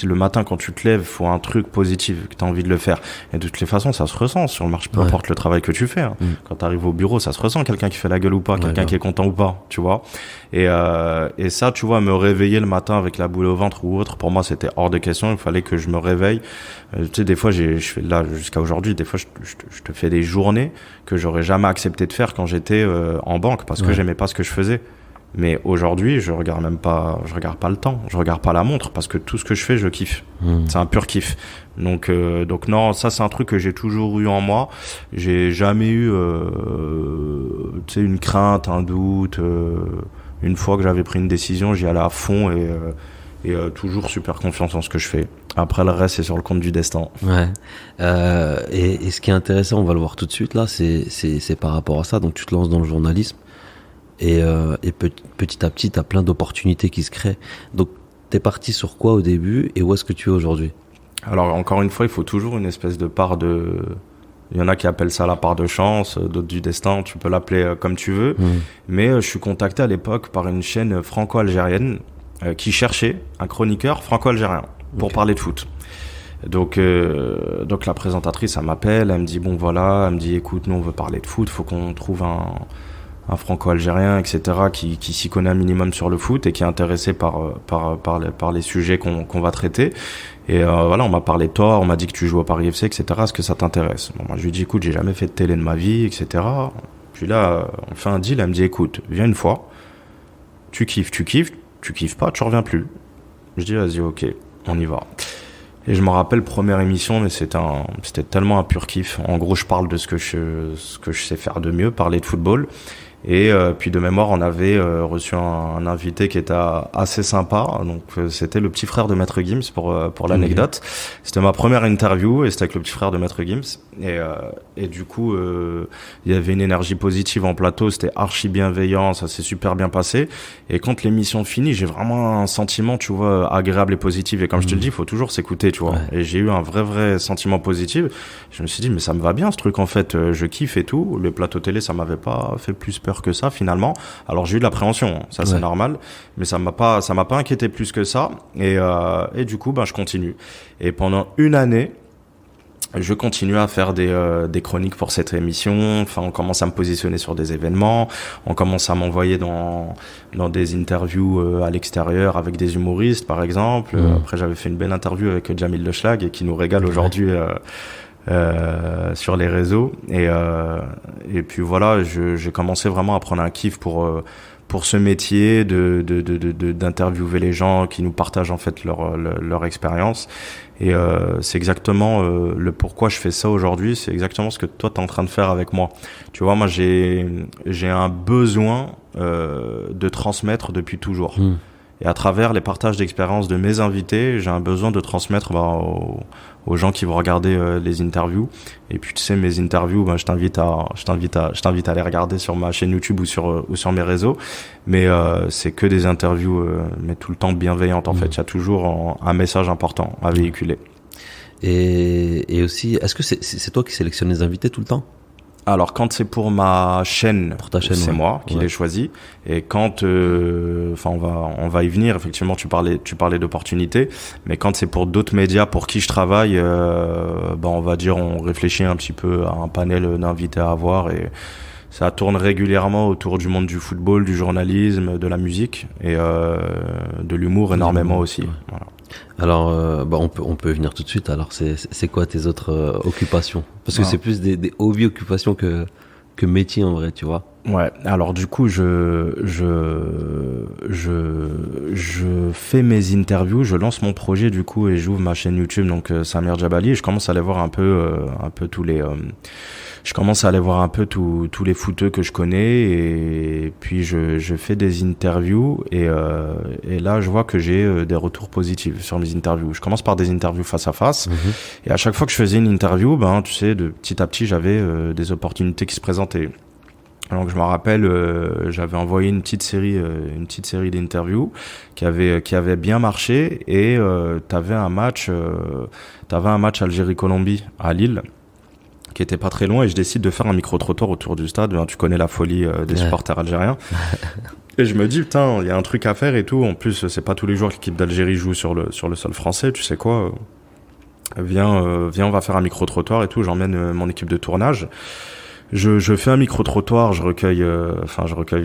le matin quand tu te lèves, faut un truc positif, que t'as envie de le faire. Et de toutes les façons, ça se ressent sur le marché, peu importe le travail que tu fais. Hein. Quand t'arrives au bureau, ça se ressent, quelqu'un qui fait la gueule ou pas, quelqu'un qui est content ou pas, tu vois. Et ça, tu vois, me réveiller le matin avec la boule au ventre ou autre, pour moi, c'était hors de question. Il fallait que je me réveille. Tu sais, des fois, je fais là jusqu'à aujourd'hui, des fois, je te fais des journées que j'aurais jamais accepté de faire quand j'étais en banque parce que j'aimais pas ce que je faisais. Mais aujourd'hui, je regarde pas le temps, je regarde pas la montre parce que tout ce que je fais, je kiffe. C'est un pur kiff. Donc non, ça c'est un truc que j'ai toujours eu en moi. J'ai jamais eu, tu sais, une crainte, un doute. Une fois que j'avais pris une décision, j'y allais à fond et toujours super confiance en ce que je fais. Après le reste, c'est sur le compte du destin. Ouais. Et ce qui est intéressant, on va le voir tout de suite là, c'est par rapport à ça. Donc tu te lances dans le journalisme. Et petit à petit, t'as plein d'opportunités qui se créent. Donc, t'es parti sur quoi au début et où est-ce que tu es aujourd'hui? Alors, encore une fois, il faut toujours une espèce de part de... Il y en a qui appellent ça la part de chance, d'autres du destin, tu peux l'appeler comme tu veux. Mais je suis contacté à l'époque par une chaîne franco-algérienne qui cherchait un chroniqueur franco-algérien pour parler de foot. Donc la présentatrice, elle m'appelle, elle me dit, bon voilà, elle me dit, écoute, nous on veut parler de foot, faut qu'on trouve un franco-algérien, etc., qui s'y connaît un minimum sur le foot et qui est intéressé par les sujets qu'on va traiter. Et voilà, on m'a parlé de toi, on m'a dit que tu joues au Paris FC, etc., est-ce que ça t'intéresse? Bon, moi, je lui dis, écoute, j'ai jamais fait de télé de ma vie, etc. Puis là, on fait un deal, elle me dit, écoute, viens une fois, tu kiffes pas, tu reviens plus. Je dis, vas-y, ok, on y va. Et je me rappelle, première émission, mais c'était tellement un pur kiff. En gros, je parle de ce que je sais faire de mieux, parler de football. Et puis de mémoire, on avait reçu un invité qui était assez sympa. Donc c'était le petit frère de Maître Gims pour l'anecdote. C'était ma première interview et c'était avec le petit frère de Maître Gims. Et du coup, il y avait une énergie positive en plateau. C'était archi bienveillant, ça s'est super bien passé. Et quand l'émission finit, j'ai vraiment un sentiment, tu vois, agréable et positif. Et comme je te le dis, il faut toujours s'écouter, tu vois. Ouais. Et j'ai eu un vrai sentiment positif. Je me suis dit, mais ça me va bien ce truc en fait. Je kiffe et tout. Le plateau télé, ça m'avait pas fait plus peur que ça finalement. Alors j'ai eu de l'appréhension, ça c'est normal, mais ça m'a pas inquiété plus que ça. Et du coup, je continue. Et pendant une année, je continue à faire des chroniques pour cette émission. Enfin, on commence à me positionner sur des événements. On commence à m'envoyer dans des interviews à l'extérieur avec des humoristes, par exemple. Après, j'avais fait une belle interview avec Jamil Le Schlag et qui nous régale aujourd'hui sur les réseaux. Et puis voilà, j'ai commencé vraiment à prendre un kiff pour ce métier d'interviewer les gens qui nous partagent en fait leur expérience. Et c'est exactement le pourquoi je fais ça aujourd'hui, c'est exactement ce que toi t'es en train de faire avec moi. Tu vois, moi j'ai un besoin de transmettre depuis toujours. Et à travers les partages d'expériences de mes invités, j'ai un besoin de transmettre aux gens qui vont regarder les interviews. Et puis tu sais, mes interviews, je t'invite à les regarder sur ma chaîne YouTube ou sur mes réseaux. Mais c'est que des interviews, mais tout le temps bienveillantes en fait. Il y a toujours un message important à véhiculer. Et aussi, est-ce que c'est toi qui sélectionnes les invités tout le temps? Alors quand c'est pour ma chaîne, c'est moi qui l'ai choisi. Et quand, on va y venir. Effectivement, tu parlais d'opportunités. Mais quand c'est pour d'autres médias pour qui je travaille, on va dire, on réfléchit un petit peu à un panel d'invités à avoir et ça tourne régulièrement autour du monde du football, du journalisme, de la musique et de l'humour énormément aussi. Ouais. Voilà. Alors, on peut venir tout de suite. Alors, c'est quoi tes autres occupations? Parce que c'est plus des hobbies occupations que métier en vrai, tu vois. Ouais. Alors du coup, je fais mes interviews, je lance mon projet du coup et j'ouvre ma chaîne YouTube donc Samir Jabali et je commence à aller voir un peu tous les tous les footeux que je connais et puis je fais des interviews et là je vois que j'ai des retours positifs sur mes interviews. Je commence par des interviews face à face et à chaque fois que je faisais une interview, tu sais, de petit à petit j'avais des opportunités qui se présentaient. Donc je me rappelle, j'avais envoyé une petite série d'interviews qui avait bien marché et t'avais un match Algérie-Colombie à Lille qui était pas très loin et je décide de faire un micro-trottoir autour du stade. Tu connais la folie des supporters algériens. Et je me dis, putain, il y a un truc à faire et tout. En plus, c'est pas tous les jours que l'équipe d'Algérie joue sur le sol français. Tu sais quoi, viens, on va faire un micro-trottoir et tout. J'emmène mon équipe de tournage. Je fais un micro-trottoir, je recueille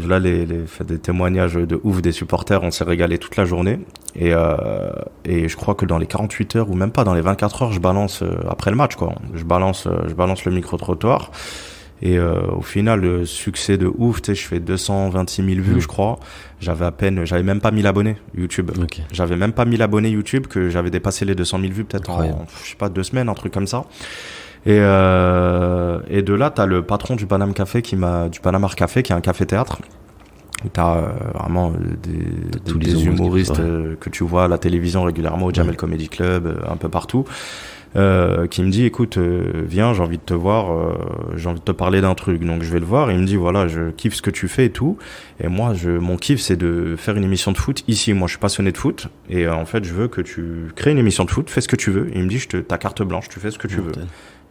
là des témoignages de ouf des supporters. On s'est régalé toute la journée. Et je crois que dans les 48 heures ou même pas, dans les 24 heures, je balance, après le match, quoi. Je balance le micro-trottoir. Et au final, le succès de ouf, tu sais, je fais 226 000 vues, je crois. J'avais même pas 1000 abonnés YouTube. Okay. J'avais même pas 1000 abonnés YouTube, que j'avais dépassé les 200 000 vues peut-être en, je sais pas, 2 semaines, un truc comme ça. Et de là, t'as le patron du Panama Café qui est un café-théâtre. Où t'as vraiment des humoristes que tu vois à la télévision régulièrement, au Jamel Comedy Club, un peu partout. Qui me dit, écoute, viens, j'ai envie de te voir, j'ai envie de te parler d'un truc. Donc je vais le voir, et il me dit, voilà, je kiffe ce que tu fais et tout. Et moi, mon kiff, c'est de faire une émission de foot ici. Moi, je suis passionné de foot, et en fait, je veux que tu crées une émission de foot, fais ce que tu veux. Et il me dit, ta carte blanche, tu fais ce que tu veux.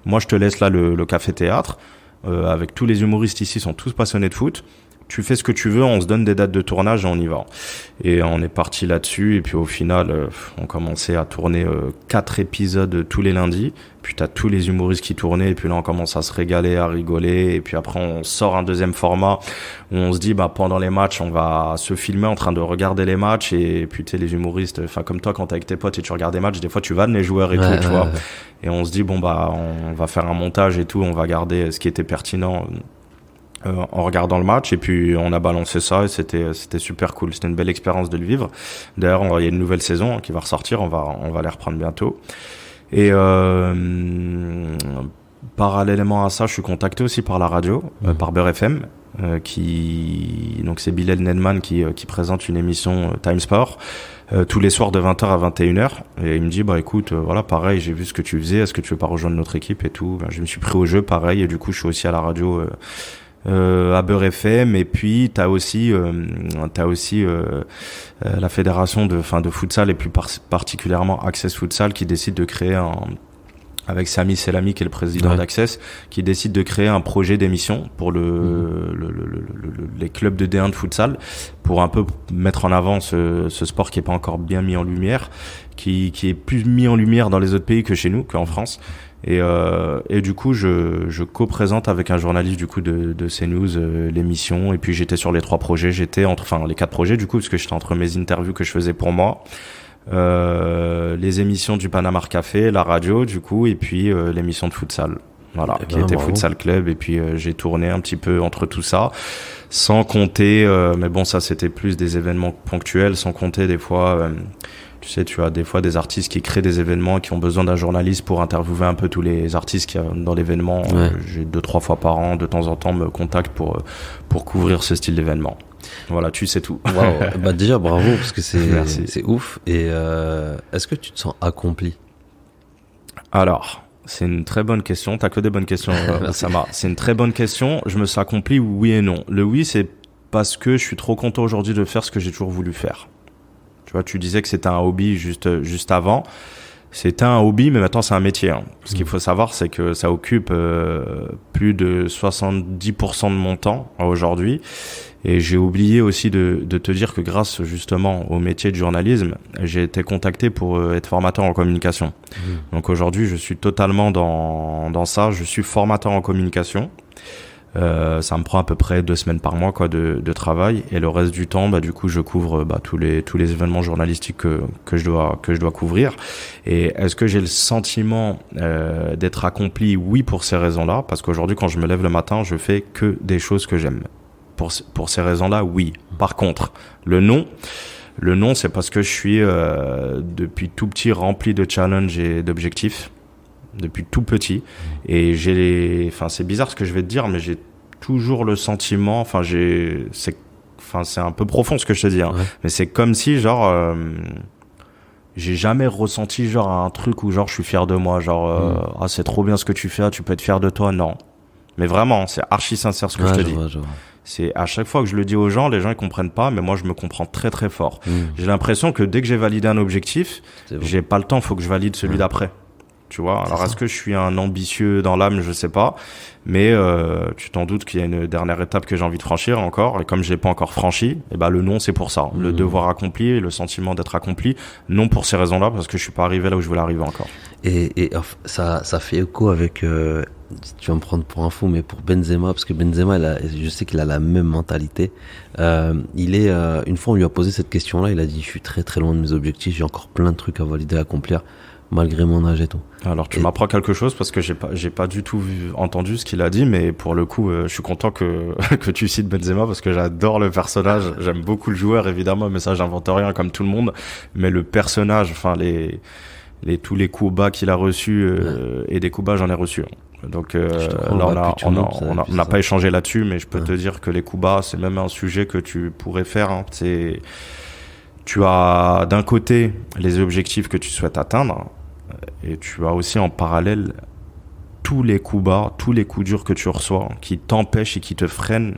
Moi, je te laisse là le café-théâtre, avec tous les humoristes ici, sont tous passionnés de foot. Tu fais ce que tu veux, on se donne des dates de tournage et on y va. Et on est parti là-dessus, et puis au final, on commençait à tourner 4 épisodes tous les lundis. Puis t'as tous les humoristes qui tournaient, et puis là on commence à se régaler, à rigoler, et puis après on sort un deuxième format où on se dit, pendant les matchs, on va se filmer en train de regarder les matchs, et puis tu sais, les humoristes, enfin comme toi quand t'es avec tes potes et tu regardes des matchs, des fois tu vannes les joueurs et tout, tu vois. Et on se dit, on va faire un montage et tout, on va garder ce qui était pertinent en regardant le match, et puis on a balancé ça, et c'était super cool. C'était une belle expérience de le vivre. D'ailleurs, il y a une nouvelle saison qui va ressortir, on va les reprendre bientôt. Et parallèlement à ça, je suis contacté aussi par la radio, par Beurre FM, donc c'est Bilal Nedman qui présente une émission Time Sport tous les soirs de 20h à 21h, et il me dit, écoute, voilà, pareil, j'ai vu ce que tu faisais, est-ce que tu veux pas rejoindre notre équipe et tout. Je me suis pris au jeu, pareil, et du coup je suis aussi à la radio à Beurre FM. Et puis t'as aussi la fédération de futsal, et plus particulièrement Access Futsal, qui décide de créer avec Sami Selami, qui est le président d'Access, qui décide de créer un projet d'émission pour les clubs de D1 de futsal, pour un peu mettre en avant ce sport qui est pas encore bien mis en lumière, qui est plus mis en lumière dans les autres pays que chez nous, qu'en France. Et du coup, je co-présente avec un journaliste du coup de CNews l'émission. Et puis j'étais sur les 3 projets, les 4 projets du coup, parce que j'étais entre mes interviews que je faisais pour moi, les émissions du Panama Café, la radio du coup, et puis l'émission de futsal. Voilà, qui était Futsal Club. Et puis j'ai tourné un petit peu entre tout ça, sans compter, mais bon, ça c'était plus des événements ponctuels, sans compter des fois. Tu sais, tu as des fois des artistes qui créent des événements, qui ont besoin d'un journaliste pour interviewer un peu tous les artistes qu'il y a dans l'événement. J'ai 2-3 fois par an, de temps en temps, me contactent pour couvrir ce style d'événement. Voilà, tu sais tout. Wow. Déjà, bravo, parce que c'est ouf. Et est-ce que tu te sens accompli? Alors, c'est une très bonne question. T'as que des bonnes questions, Oussama. C'est une très bonne question. Je me sens accompli, oui et non. Le oui, c'est parce que je suis trop content aujourd'hui de faire ce que j'ai toujours voulu faire. Tu vois, tu disais que c'était un hobby juste avant. C'était un hobby, mais maintenant c'est un métier. Hein. Ce qu'il faut savoir, c'est que ça occupe plus de 70% de mon temps aujourd'hui. Et j'ai oublié aussi de te dire que grâce justement au métier de journalisme, j'ai été contacté pour être formateur en communication. Donc aujourd'hui, je suis totalement dans ça. Je suis formateur en communication. Ça me prend à peu près 2 semaines par mois de travail, et le reste du temps du coup je couvre tous les événements journalistiques que je dois couvrir. Et est-ce que j'ai le sentiment d'être accompli? Oui, pour ces raisons-là, parce qu'aujourd'hui quand je me lève le matin, je fais que des choses que j'aime. Pour ces raisons-là, oui. Par contre, le non, c'est parce que je suis depuis tout petit rempli de challenges et d'objectifs. Depuis tout petit, et c'est bizarre ce que je vais te dire, mais j'ai toujours le sentiment, c'est un peu profond ce que je te dis, hein, mais c'est comme si j'ai jamais ressenti un truc où je suis fier de moi, c'est trop bien ce que tu fais, tu peux être fier de toi. Non, mais vraiment, c'est archi sincère ce que je te dis. C'est à chaque fois que je le dis aux gens, les gens ils comprennent pas, mais moi je me comprends très très fort. J'ai l'impression que dès que j'ai validé un objectif, j'ai pas le temps, faut que je valide celui d'après. tu vois. Alors, ça. est-ce que je suis un ambitieux dans l'âme? Je sais pas. Mais tu t'en doutes qu'il y a une dernière étape que j'ai envie de franchir encore. Et comme je l'ai pas encore franchi, eh ben, le non, c'est pour ça. Le devoir accompli, le sentiment d'être accompli. Non pour ces raisons-là, parce que je suis pas arrivé là où je voulais arriver encore. Et ça fait écho avec, tu vas me prendre pour un fou, mais pour Benzema, parce que Benzema, je sais qu'il a la même mentalité. Une fois, on lui a posé cette question-là, il a dit, je suis très très loin de mes objectifs, j'ai encore plein de trucs à valider, à accomplir, malgré mon âge et tout. Alors, tu m'apprends quelque chose parce que j'ai pas du tout entendu ce qu'il a dit, mais pour le coup, je suis content que tu cites Benzema parce que j'adore le personnage. J'aime beaucoup le joueur, évidemment, mais ça, j'invente rien comme tout le monde. Mais le personnage, enfin, tous les coups bas qu'il a reçus, et des coups bas, j'en ai reçus. Donc, là, on n'a pas échangé là-dessus, mais je peux te dire que les coups bas, c'est même un sujet que tu pourrais faire, hein. Tu as d'un côté les objectifs que tu souhaites atteindre, et tu as aussi en parallèle tous les coups bas, tous les coups durs que tu reçois qui t'empêchent et qui te freinent,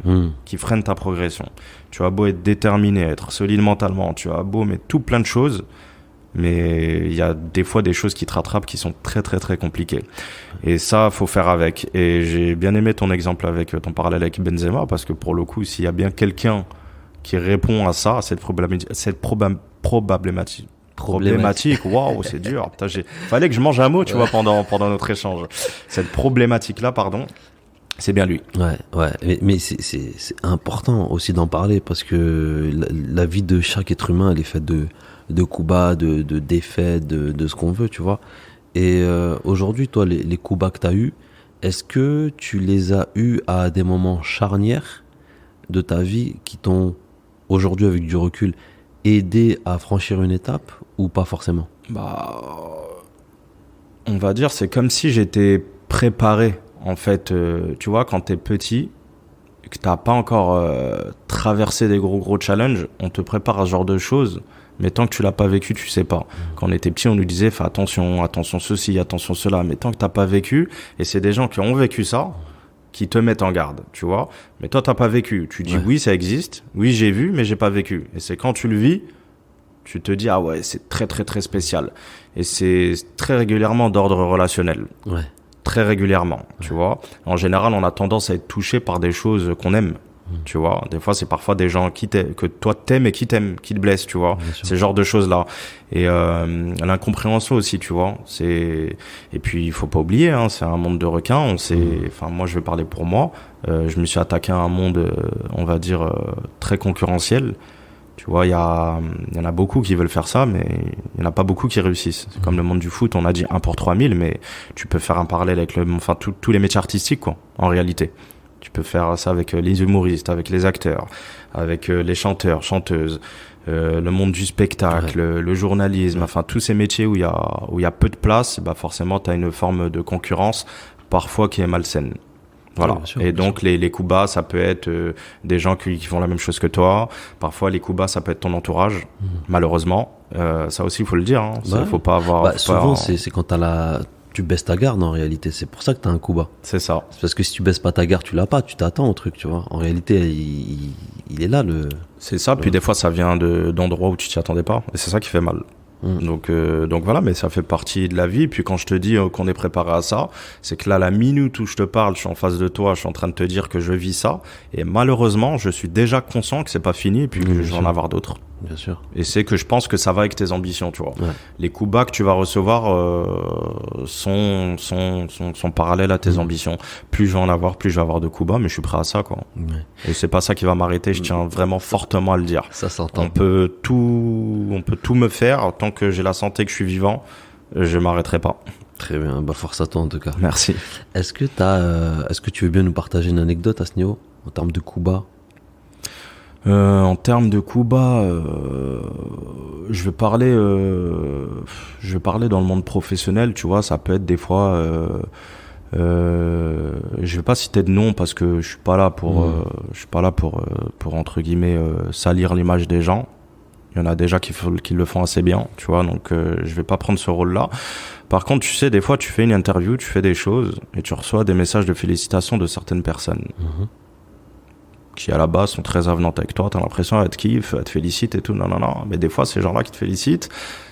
qui freinent ta progression. Tu as beau être déterminé, être solide mentalement, tu as beau mettre tout plein de choses, mais il y a des fois des choses qui te rattrapent qui sont très très très compliquées. Et ça, faut faire avec. Et j'ai bien aimé ton exemple avec ton parallèle avec Benzema, parce que pour le coup, s'il y a bien quelqu'un qui répond à ça, à cette problématique, waouh, c'est dur. Putain, fallait que je mange un mot, tu vois, pendant notre échange. Cette problématique-là, pardon, c'est bien lui. Ouais. Mais c'est important aussi d'en parler parce que la vie de chaque être humain, elle est faite de coups bas, de défaites, de ce qu'on veut, tu vois. Et aujourd'hui, toi, les coups bas que t'as eus, est-ce que tu les as eus à des moments charnières de ta vie qui t'ont, aujourd'hui, avec du recul, aidé à franchir une étape ou pas forcément? Bah, on va dire, c'est comme si j'étais préparé. En fait, tu vois, quand t'es petit, que t'as pas encore traversé des gros challenges, on te prépare à ce genre de choses. Mais tant que tu l'as pas vécu, tu sais pas. Quand on était petit, on nous disait, fais attention ceci, attention cela. Mais tant que t'as pas vécu, et c'est des gens qui ont vécu ça, qui te mettent en garde, tu vois. Mais toi, t'as pas vécu. Tu dis, oui, ça existe. Oui, j'ai vu, mais j'ai pas vécu. Et c'est quand tu le vis, tu te dis, ah ouais, c'est très, très, très spécial. Et c'est très régulièrement d'ordre relationnel. Ouais. Très régulièrement, tu vois. En général, on a tendance à être touché par des choses qu'on aime. Tu vois, des fois c'est parfois des gens que toi t'aimes et qui t'aiment, qui te blessent, tu vois, ces genres de choses là. Et l'incompréhension aussi, tu vois, et puis il faut pas oublier, hein, c'est un monde de requins. Enfin moi je vais parler pour moi, je me suis attaqué à un monde, on va dire très concurrentiel. Tu vois, il y en a beaucoup qui veulent faire ça, mais il y en a pas beaucoup qui réussissent. C'est comme le monde du foot, on a dit 1 pour 3000, mais tu peux faire un parallèle avec tous les métiers artistiques, quoi, en réalité. Tu peux faire ça avec les humoristes, avec les acteurs, avec les chanteurs, chanteuses, le monde du spectacle, le journalisme, enfin tous ces métiers où il y a peu de place, bah forcément tu as une forme de concurrence parfois qui est malsaine. Voilà. Sûr, et donc les coups bas, ça peut être des gens qui font la même chose que toi. Parfois les coups bas, ça peut être ton entourage. Malheureusement, ça aussi il faut le dire. Hein. Faut pas avoir. Souvent c'est quand tu baisses ta garde en réalité, c'est pour ça que t'as un coup bas. C'est ça. C'est parce que si tu baisses pas ta garde, tu l'as pas, tu t'attends au truc, tu vois. En réalité, il est là le. C'est ça. Puis des fois, ça vient d'endroits où tu t'y attendais pas, et c'est ça qui fait mal. Donc voilà, mais ça fait partie de la vie. Puis quand je te dis qu'on est préparé à ça, c'est que là, la minute où je te parle, je suis en face de toi, je suis en train de te dire que je vis ça, et malheureusement, je suis déjà conscient que c'est pas fini, et puis que je vais en avoir d'autres. Bien sûr. Et c'est que je pense que ça va avec tes ambitions, tu vois. Les coups bas que tu vas recevoir sont parallèles à tes ambitions. Plus je vais en avoir, plus je vais avoir de coups bas, mais je suis prêt à ça, quoi. Et c'est pas ça qui va m'arrêter, je tiens vraiment fortement à le dire. Ça s'entend. On peut tout me faire, tant que j'ai la santé, que je suis vivant, je m'arrêterai pas. Très bien, bah force à toi en tout cas. Merci. Est-ce que tu veux bien nous partager une anecdote à ce niveau, en termes de coups bas? En termes de coups bas, je vais parler dans le monde professionnel, tu vois, ça peut être des fois, je vais pas citer de nom parce que je suis pas là pour entre guillemets salir l'image des gens. Il y en a déjà qui le font assez bien, tu vois, donc je vais pas prendre ce rôle-là. Par contre, tu sais, des fois, tu fais une interview, tu fais des choses et tu reçois des messages de félicitations de certaines personnes. qui à la base sont très avenantes avec toi, t'as l'impression qu'elles te kiffent, elles te félicitent et tout, non, mais des fois ces gens-là qui te félicitent,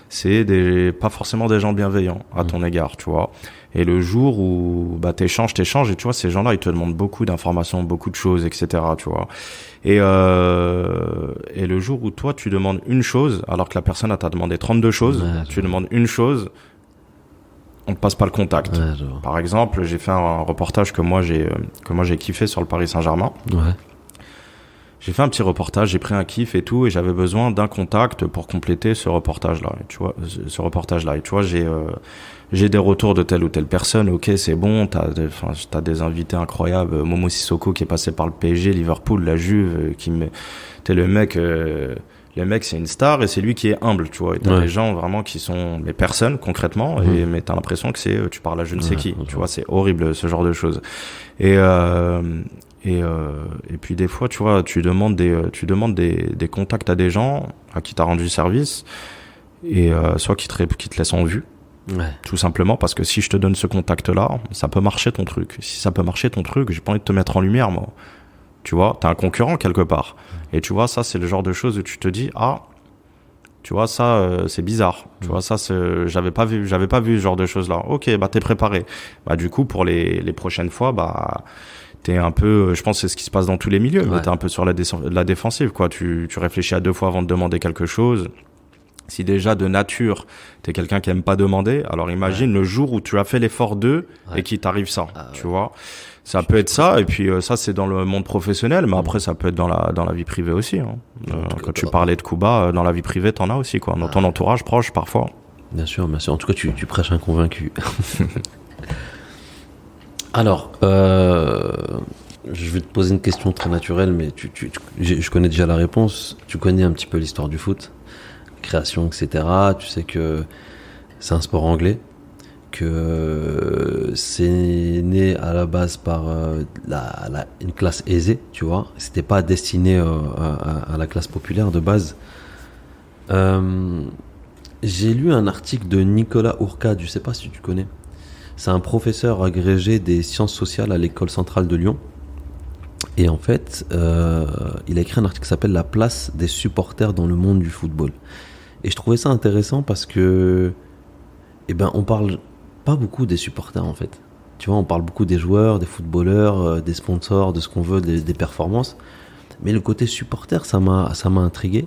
c'est pas forcément des gens bienveillants à ton égard, tu vois. Et le jour où t'échanges et tu vois ces gens-là ils te demandent beaucoup d'informations, beaucoup de choses, etc. Tu vois. Et le jour où toi tu demandes une chose alors que la personne t'a demandé 32 choses, tu demandes une chose, on te passe pas le contact. Par exemple, j'ai fait un reportage que moi j'ai kiffé sur le Paris Saint-Germain. Ouais. J'ai fait un petit reportage, j'ai pris un kiff et tout, et j'avais besoin d'un contact pour compléter ce reportage-là. Et tu vois, j'ai des retours de telle ou telle personne. Ok, c'est bon, t'as des invités incroyables. Momo Sissoko qui est passé par le PSG, Liverpool, la Juve, t'es le mec, c'est une star et c'est lui qui est humble, tu vois. Et t'as des gens vraiment qui sont des personnes concrètement, mais t'as l'impression que tu parles à je ne sais qui. Tu vois, c'est horrible ce genre de choses. Et puis des fois, tu vois, tu demandes des contacts à des gens à qui t'as rendu service, et soit qui te laissent en vue, tout simplement parce que si je te donne ce contact-là, ça peut marcher ton truc. Si ça peut marcher ton truc, j'ai pas envie de te mettre en lumière, moi. Tu vois, t'es un concurrent quelque part. Et tu vois, ça c'est le genre de choses où tu te dis tu vois, ça c'est bizarre. Tu vois, ça j'avais pas vu ce genre de choses-là. Ok, t'es préparé. Du coup pour les prochaines fois, t'es un peu, je pense que c'est ce qui se passe dans tous les milieux, mais t'es un peu sur la défensive, quoi. Tu réfléchis à 2 fois avant de demander quelque chose. Si déjà de nature, t'es quelqu'un qui aime pas demander, alors imagine le jour où tu as fait l'effort et qu'il t'arrive ça, tu vois. Ça peut être ça, et puis ça c'est dans le monde professionnel, mais après ça peut être dans la vie privée aussi. Hein. Quand tu parlais de Kuba, dans la vie privée, t'en as aussi, quoi. Dans ton entourage proche, parfois. Bien sûr. En tout cas, tu prêches un convaincu. Alors, je vais te poser une question très naturelle, mais je connais déjà la réponse. Tu connais un petit peu l'histoire du foot, création, etc. Tu sais que c'est un sport anglais, que c'est né à la base par une classe aisée, tu vois. C'était pas destiné à la classe populaire de base. J'ai lu un article de Nicolas Ourcade, je sais pas si tu connais. C'est un professeur agrégé des sciences sociales à l'école centrale de Lyon. Et en fait, il a écrit un article qui s'appelle « La place des supporters dans le monde du football ». Et je trouvais ça intéressant parce que, on parle pas beaucoup des supporters en fait. Tu vois, on parle beaucoup des joueurs, des footballeurs, des sponsors, de ce qu'on veut, des performances. Mais le côté supporter, ça m'a intrigué.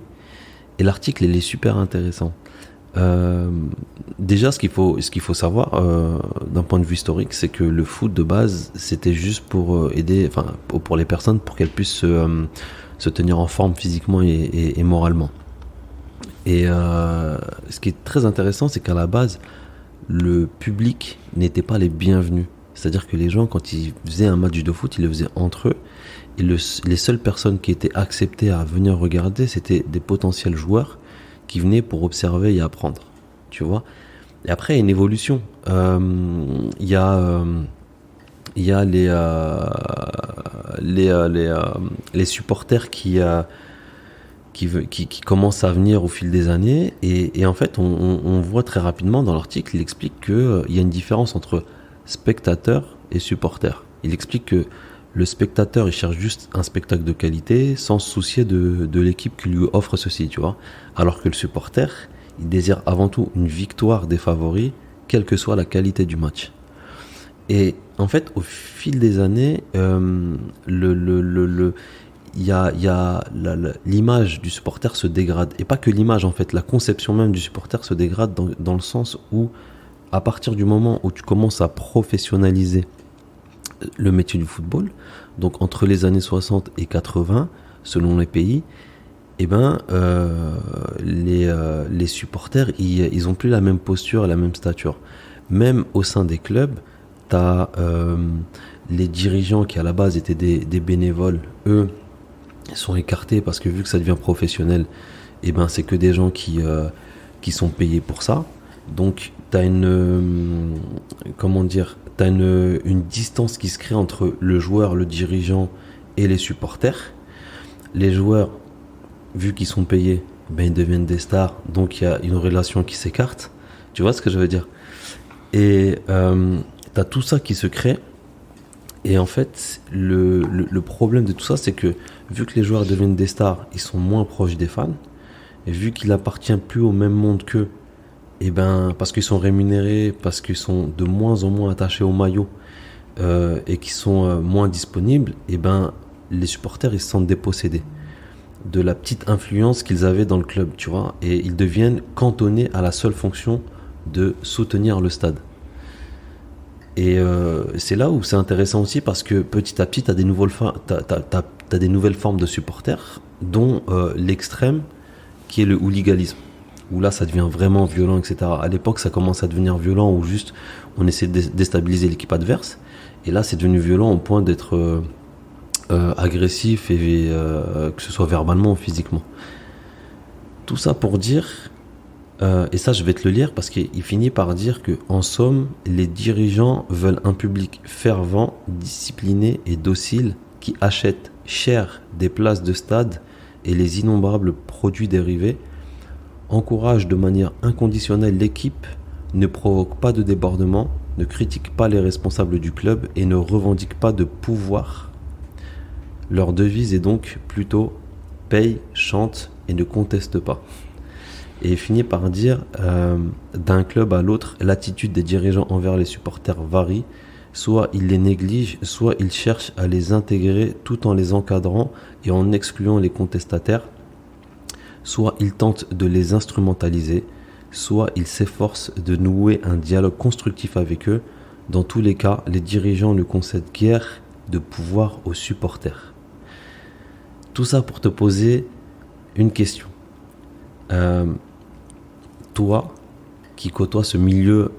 Et l'article, il est super intéressant. Déjà, ce qu'il faut savoir d'un point de vue historique, c'est que le foot de base, c'était juste pour aider, pour les personnes, pour qu'elles puissent se tenir en forme physiquement et moralement. Et ce qui est très intéressant, c'est qu'à la base, le public n'était pas les bienvenus. C'est-à-dire que les gens, quand ils faisaient un match de foot, ils le faisaient entre eux. Et les seules personnes qui étaient acceptées à venir regarder, c'était des potentiels joueurs qui venaient pour observer et apprendre, tu vois. Et après, il y a une évolution. Il y a les supporters qui commencent à venir au fil des années. Et en fait, on voit très rapidement dans l'article, il explique qu'il y a une différence entre spectateur et supporter. Il explique que le spectateur, il cherche juste un spectacle de qualité sans se soucier de l'équipe qui lui offre ceci, tu vois. Alors que le supporter, il désire avant tout une victoire des favoris, quelle que soit la qualité du match. Et en fait, au fil des années, l'image du supporter se dégrade. Et pas que l'image, en fait, la conception même du supporter se dégrade dans le sens où, à partir du moment où tu commences à professionnaliser le métier du football, donc entre les années 60 et 80, selon les pays, les supporters, ils ont plus la même posture et la même stature. Même au sein des clubs, t'as les dirigeants qui à la base étaient des bénévoles, eux, sont écartés parce que vu que ça devient professionnel, c'est que des gens qui sont payés pour ça. Donc t'as une distance qui se crée entre le joueur, le dirigeant et les supporters. Les joueurs, vu qu'ils sont payés, ils deviennent des stars, donc il y a une relation qui s'écarte. Tu vois ce que je veux dire? Et t'as tout ça qui se crée. Et en fait, le problème de tout ça, c'est que vu que les joueurs deviennent des stars, ils sont moins proches des fans. Et vu qu'il appartient plus au même monde qu'eux, et ben, parce qu'ils sont rémunérés, parce qu'ils sont de moins en moins attachés au maillot et qu'ils sont moins disponibles, et ben, les supporters ils se sentent dépossédés de la petite influence qu'ils avaient dans le club, tu vois, et ils deviennent cantonnés à la seule fonction de soutenir le stade. Et c'est là où c'est intéressant aussi parce que petit à petit, tu as des nouvelles formes de supporters, dont l'extrême qui est le hooliganisme, où là ça devient vraiment violent, etc. À l'époque, ça commence à devenir violent où juste on essaie de déstabiliser l'équipe adverse, et là c'est devenu violent au point d'être agressif, et que ce soit verbalement ou physiquement. Tout ça pour dire, et ça je vais te le lire parce qu'il finit par dire que en somme, les dirigeants veulent un public fervent, discipliné et docile qui achète cher des places de stade et les innombrables produits dérivés, encourage de manière inconditionnelle l'équipe, ne provoque pas de débordement, ne critique pas les responsables du club et ne revendique pas de pouvoir. Leur devise est donc plutôt paye, chante et ne conteste pas. Et il finit par dire d'un club à l'autre, l'attitude des dirigeants envers les supporters varie. Soit ils les négligent, soit ils cherchent à les intégrer tout en les encadrant et en excluant les contestataires. Soit ils tentent de les instrumentaliser, soit ils s'efforcent de nouer un dialogue constructif avec eux. Dans tous les cas, les dirigeants ne concèdent guère de pouvoir aux supporters. Tout ça pour te poser une question. Toi, qui côtoie ce milieu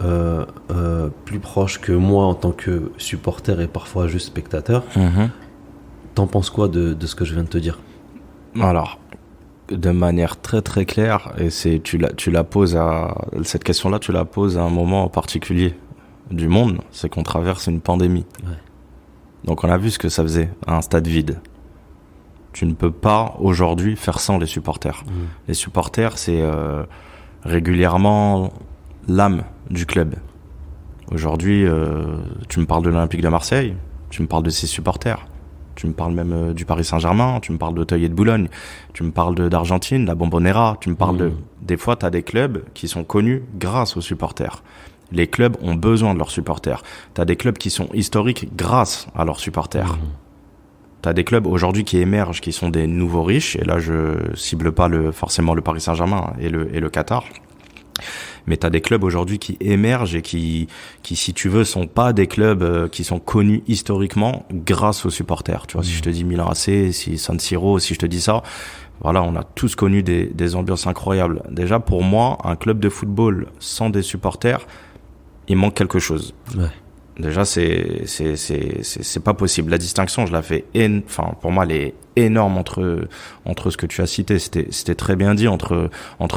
plus proche que moi en tant que supporter et parfois juste spectateur, t'en penses quoi de ce que je viens de te dire? Alors, de manière très très claire, et tu la poses cette question-là, tu la poses à un moment particulier du monde, c'est qu'on traverse une pandémie. Ouais. Donc on a vu ce que ça faisait, un stade vide. Tu ne peux pas aujourd'hui faire sans les supporters. Les supporters, c'est régulièrement l'âme du club. Aujourd'hui, tu me parles de l'Olympique de Marseille, tu me parles de ses supporters, tu me parles même du Paris Saint-Germain, tu me parles d'Auteuil et de Boulogne, tu me parles d'Argentine, la Bombonera, tu me parles Des fois, tu as des clubs qui sont connus grâce aux supporters. Les clubs ont besoin de leurs supporters. Tu as des clubs qui sont historiques grâce à leurs supporters. Tu as des clubs aujourd'hui qui émergent, qui sont des nouveaux riches, et là je cible pas forcément le Paris Saint-Germain et le Qatar. Mais t'as des clubs aujourd'hui qui émergent et qui, si tu veux, sont pas des clubs qui sont connus historiquement grâce aux supporters. Tu vois, si je te dis Milan AC, si San Siro, si je te dis ça, voilà, on a tous connu des ambiances incroyables. Déjà, pour moi, un club de football sans des supporters, il manque quelque chose. Ouais. Déjà, c'est pas possible. La distinction, je la fais, pour moi, elle est énorme entre ce que tu as cité. C'était très bien dit entre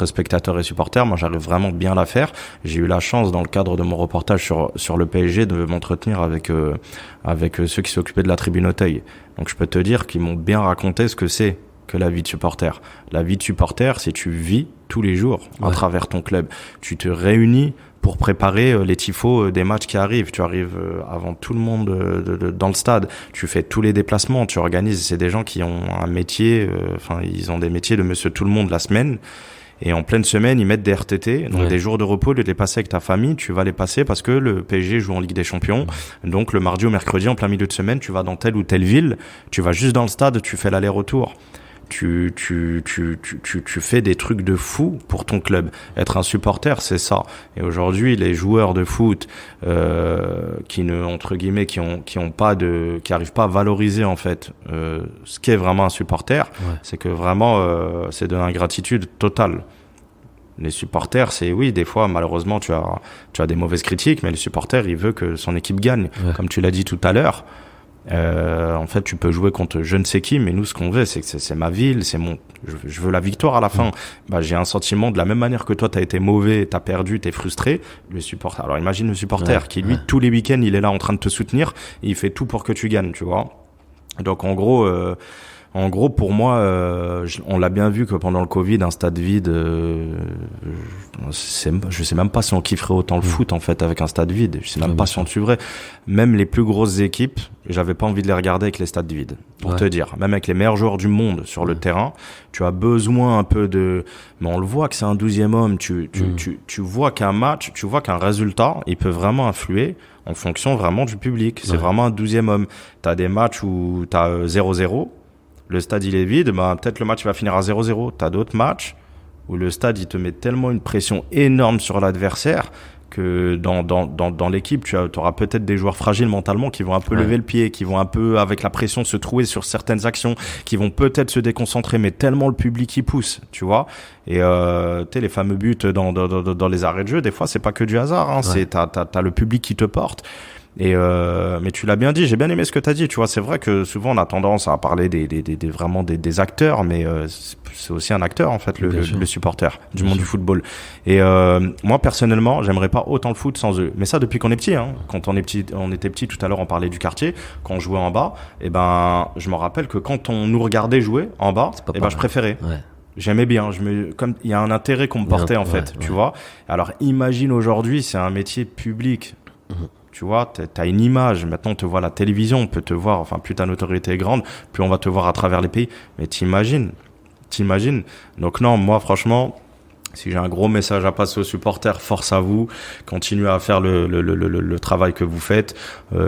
spectateurs et supporters. Moi, j'arrive vraiment bien à la faire. J'ai eu la chance, dans le cadre de mon reportage sur le PSG, de m'entretenir avec ceux qui s'occupaient de la tribune Auteuil. Donc, je peux te dire qu'ils m'ont bien raconté ce que c'est que la vie de supporter. La vie de supporter, c'est tu vis tous les jours à travers ton club. Tu te réunis pour préparer les tifos des matchs qui arrivent. Tu arrives avant tout le monde dans le stade. Tu fais tous les déplacements, tu organises. C'est des gens qui ont un métier, ils ont des métiers de monsieur tout le monde la semaine. Et en pleine semaine, ils mettent des RTT, donc des jours de repos, de les passer avec ta famille. Tu vas les passer parce que le PSG joue en Ligue des Champions. Donc le mardi au mercredi, en plein milieu de semaine, tu vas dans telle ou telle ville. Tu vas juste dans le stade, tu fais l'aller-retour. Tu fais des trucs de fou pour ton club. Être un supporter, c'est ça. Et aujourd'hui, les joueurs de foot qui arrivent pas à valoriser en fait ce qu'est vraiment un supporter, c'est que vraiment c'est de l'ingratitude totale. Les supporters, c'est oui, des fois malheureusement tu as des mauvaises critiques, mais les supporters, il veut que son équipe gagne. Comme tu l'as dit tout à l'heure. En fait, tu peux jouer contre je ne sais qui, mais nous, ce qu'on veut, c'est que c'est ma ville, je veux la victoire à la fin. Bah, j'ai un sentiment de la même manière que toi, t'as été mauvais, t'as perdu, t'es frustré. Le supporter. Alors, imagine le supporter qui, lui, tous les week-ends, il est là en train de te soutenir et il fait tout pour que tu gagnes, tu vois. Donc, en gros, En gros, pour moi, on l'a bien vu que pendant le Covid, un stade vide, je sais même pas si on kifferait autant le foot en fait avec un stade vide. Je sais même pas si on suivrait. Même les plus grosses équipes, j'avais pas envie de les regarder avec les stades vides. Pour te dire, même avec les meilleurs joueurs du monde sur le terrain, tu as besoin un peu de. Mais on le voit que c'est un 12e homme. Tu vois qu'un match, tu vois qu'un résultat, il peut vraiment influer en fonction vraiment du public. C'est vraiment un 12e homme. T'as des matchs où t'as 0-0. Le stade, il est vide, bah, peut-être le match va finir à 0-0. T'as d'autres matchs où le stade, il te met tellement une pression énorme sur l'adversaire que dans l'équipe, tu auras peut-être des joueurs fragiles mentalement qui vont un peu lever le pied, qui vont un peu, avec la pression, se trouer sur certaines actions, qui vont peut-être se déconcentrer, mais tellement le public y pousse, tu vois. Et tu sais, les fameux buts dans les arrêts de jeu, des fois, c'est pas que du hasard, hein. T'as le public qui te porte. Et mais tu l'as bien dit, j'ai bien aimé ce que tu as dit, tu vois, c'est vrai que souvent on a tendance à parler des acteurs, mais c'est aussi un acteur en fait, le supporter du monde du football. Et moi personnellement, j'aimerais pas autant le foot sans eux. Mais ça depuis qu'on est petit, hein. Quand on était petit, tout à l'heure on parlait du quartier, quand on jouait en bas, et ben je me rappelle que quand on nous regardait jouer en bas, et ben je préférais. J'aimais bien, comme il y a un intérêt qu'on me portait en fait, tu vois. Alors imagine aujourd'hui, c'est un métier public. Tu vois, t'as une image. Maintenant, on te voit à la télévision, on peut te voir. Enfin, plus ta notoriété est grande, plus on va te voir à travers les pays. Mais t'imagines. Donc non, moi, franchement, si j'ai un gros message à passer aux supporters, force à vous. Continuez à faire le travail que vous faites.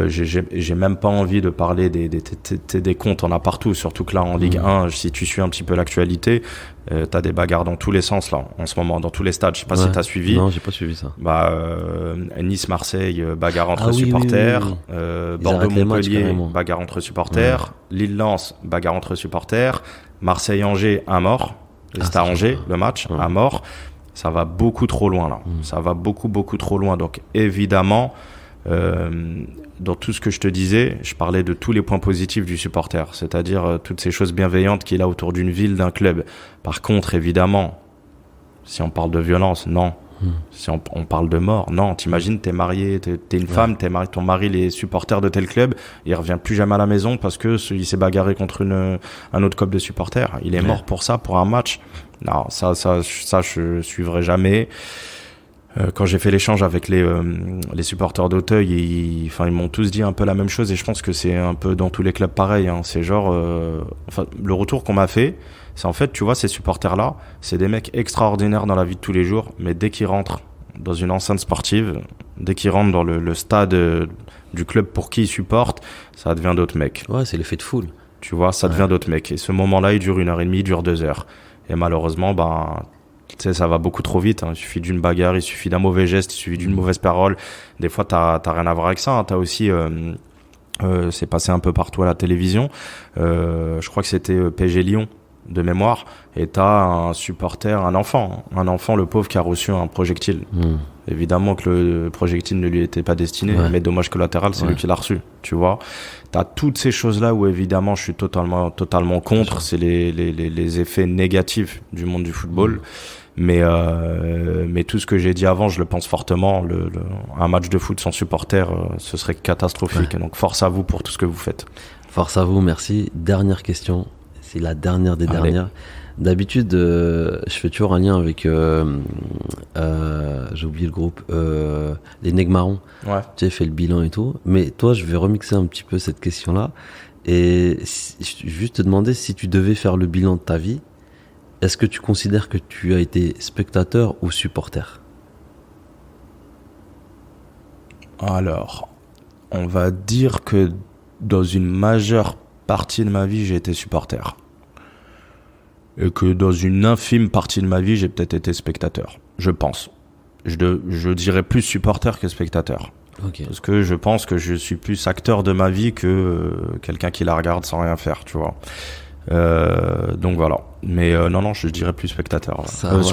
J'ai même pas envie de parler des comptes. On a partout. Surtout que là, en Ligue 1, si tu suis un petit peu l'actualité, t'as des bagarres dans tous les sens là en ce moment, dans tous les stades. Je sais pas si t'as suivi. Non, j'ai pas suivi ça. Nice-Marseille, bagarre entre supporters. Bordeaux-Montpellier, bagarre entre supporters. Lille-Lens, bagarre entre supporters. Marseille-Angers, un mort. C'était à Angers, le match, à mort. Ça va beaucoup trop loin là. Ça va beaucoup trop loin. Donc évidemment, dans tout ce que je te disais, je parlais de tous les points positifs du supporter, c'est-à-dire toutes ces choses bienveillantes qu'il a autour d'une ville, d'un club. Par contre, évidemment, si on parle de violence, non. Si on parle de mort, non. T'imagines, t'es marié, t'es une femme, t'es marié, ton mari, il est supporter de tel club, il revient plus jamais à la maison parce que il s'est bagarré contre un autre club de supporters. Il est mort pour ça, pour un match. Non, ça, je suivrai jamais. Quand j'ai fait l'échange avec les supporters d'Auteuil, ils m'ont tous dit un peu la même chose et je pense que c'est un peu dans tous les clubs pareil, hein. C'est genre, le retour qu'on m'a fait, c'est en fait, tu vois, ces supporters-là, c'est des mecs extraordinaires dans la vie de tous les jours, mais dès qu'ils rentrent dans une enceinte sportive, dès qu'ils rentrent dans le stade du club pour qui ils supportent, ça devient d'autres mecs. Ouais, c'est l'effet de foule. Tu vois, ça devient d'autres mecs. Et ce moment-là, il dure 1h30, il dure 2 heures. Et malheureusement, tu sais, ça va beaucoup trop vite, hein. Il suffit d'une bagarre, il suffit d'un mauvais geste, il suffit d'une mauvaise parole. Des fois, t'as rien à voir avec ça, hein. T'as aussi, c'est passé un peu partout à la télévision. Je crois que c'était PSG Lyon de mémoire. Et t'as un supporter, un enfant, le pauvre qui a reçu un projectile. Évidemment que le projectile ne lui était pas destiné, mais dommage collatéral, c'est lui qui l'a reçu, tu vois. T'as toutes ces choses-là où évidemment je suis totalement contre, c'est les effets négatifs du monde du football. Mais tout ce que j'ai dit avant, je le pense fortement. Un match de foot sans supporter, ce serait catastrophique. Donc force à vous pour tout ce que vous faites. Force à vous, merci. Dernière question, c'est la dernière des dernières. D'habitude, je fais toujours un lien avec, j'ai oublié le groupe, les Nègres Marrons. Ouais. Tu as fait le bilan et tout. Mais toi, je vais remixer un petit peu cette question-là. Et juste te demander si tu devais faire le bilan de ta vie, est-ce que tu considères que tu as été spectateur ou supporter ? Alors, on va dire que dans une majeure partie de ma vie, j'ai été supporter. Et que dans une infime partie de ma vie, j'ai peut-être été spectateur. Je pense. Je dirais plus supporter que spectateur. Okay. Parce que je pense que je suis plus acteur de ma vie que quelqu'un qui la regarde sans rien faire, tu vois. Donc voilà. Mais non, je dirais plus spectateur.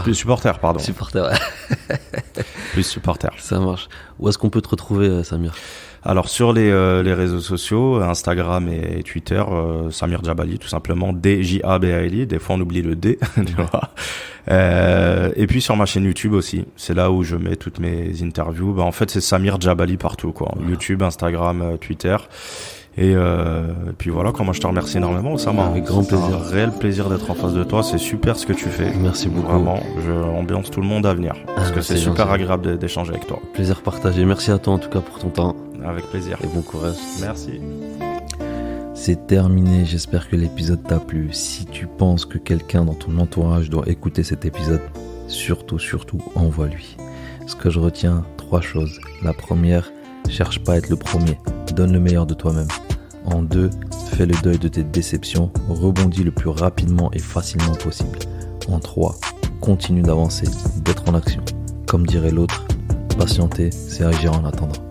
Plus supporter, pardon. Supporter, ouais. Plus supporter. Ça marche. Où est-ce qu'on peut te retrouver, Samir ? Alors sur les réseaux sociaux, Instagram et Twitter, Samir Djabali, tout simplement, D-J-A-B-A-L-I. Des fois on oublie le D, tu vois. Et puis sur ma chaîne YouTube aussi, c'est là où je mets toutes mes interviews. En fait c'est Samir Djabali partout, quoi. Voilà. YouTube, Instagram, Twitter. Et puis voilà, moi je te remercie énormément, Oussama. Avec grand plaisir. C'est un réel plaisir d'être en face de toi. C'est super ce que tu fais. Merci beaucoup. Vraiment, je ambiance tout le monde à venir. Parce que c'est super gentil. agréable d'échanger avec toi. Plaisir partagé. Merci à toi en tout cas pour ton temps. Avec plaisir. Et bon courage. Merci. C'est terminé, j'espère que l'épisode t'a plu. Si tu penses que quelqu'un dans ton entourage doit écouter cet épisode, surtout, envoie-lui. Ce que je retiens, 3 choses. La première, cherche pas à être le premier, donne le meilleur de toi-même. En 2, fais le deuil de tes déceptions, rebondis le plus rapidement et facilement possible. En 3, continue d'avancer, d'être en action. Comme dirait l'autre, patienter, c'est agir en attendant.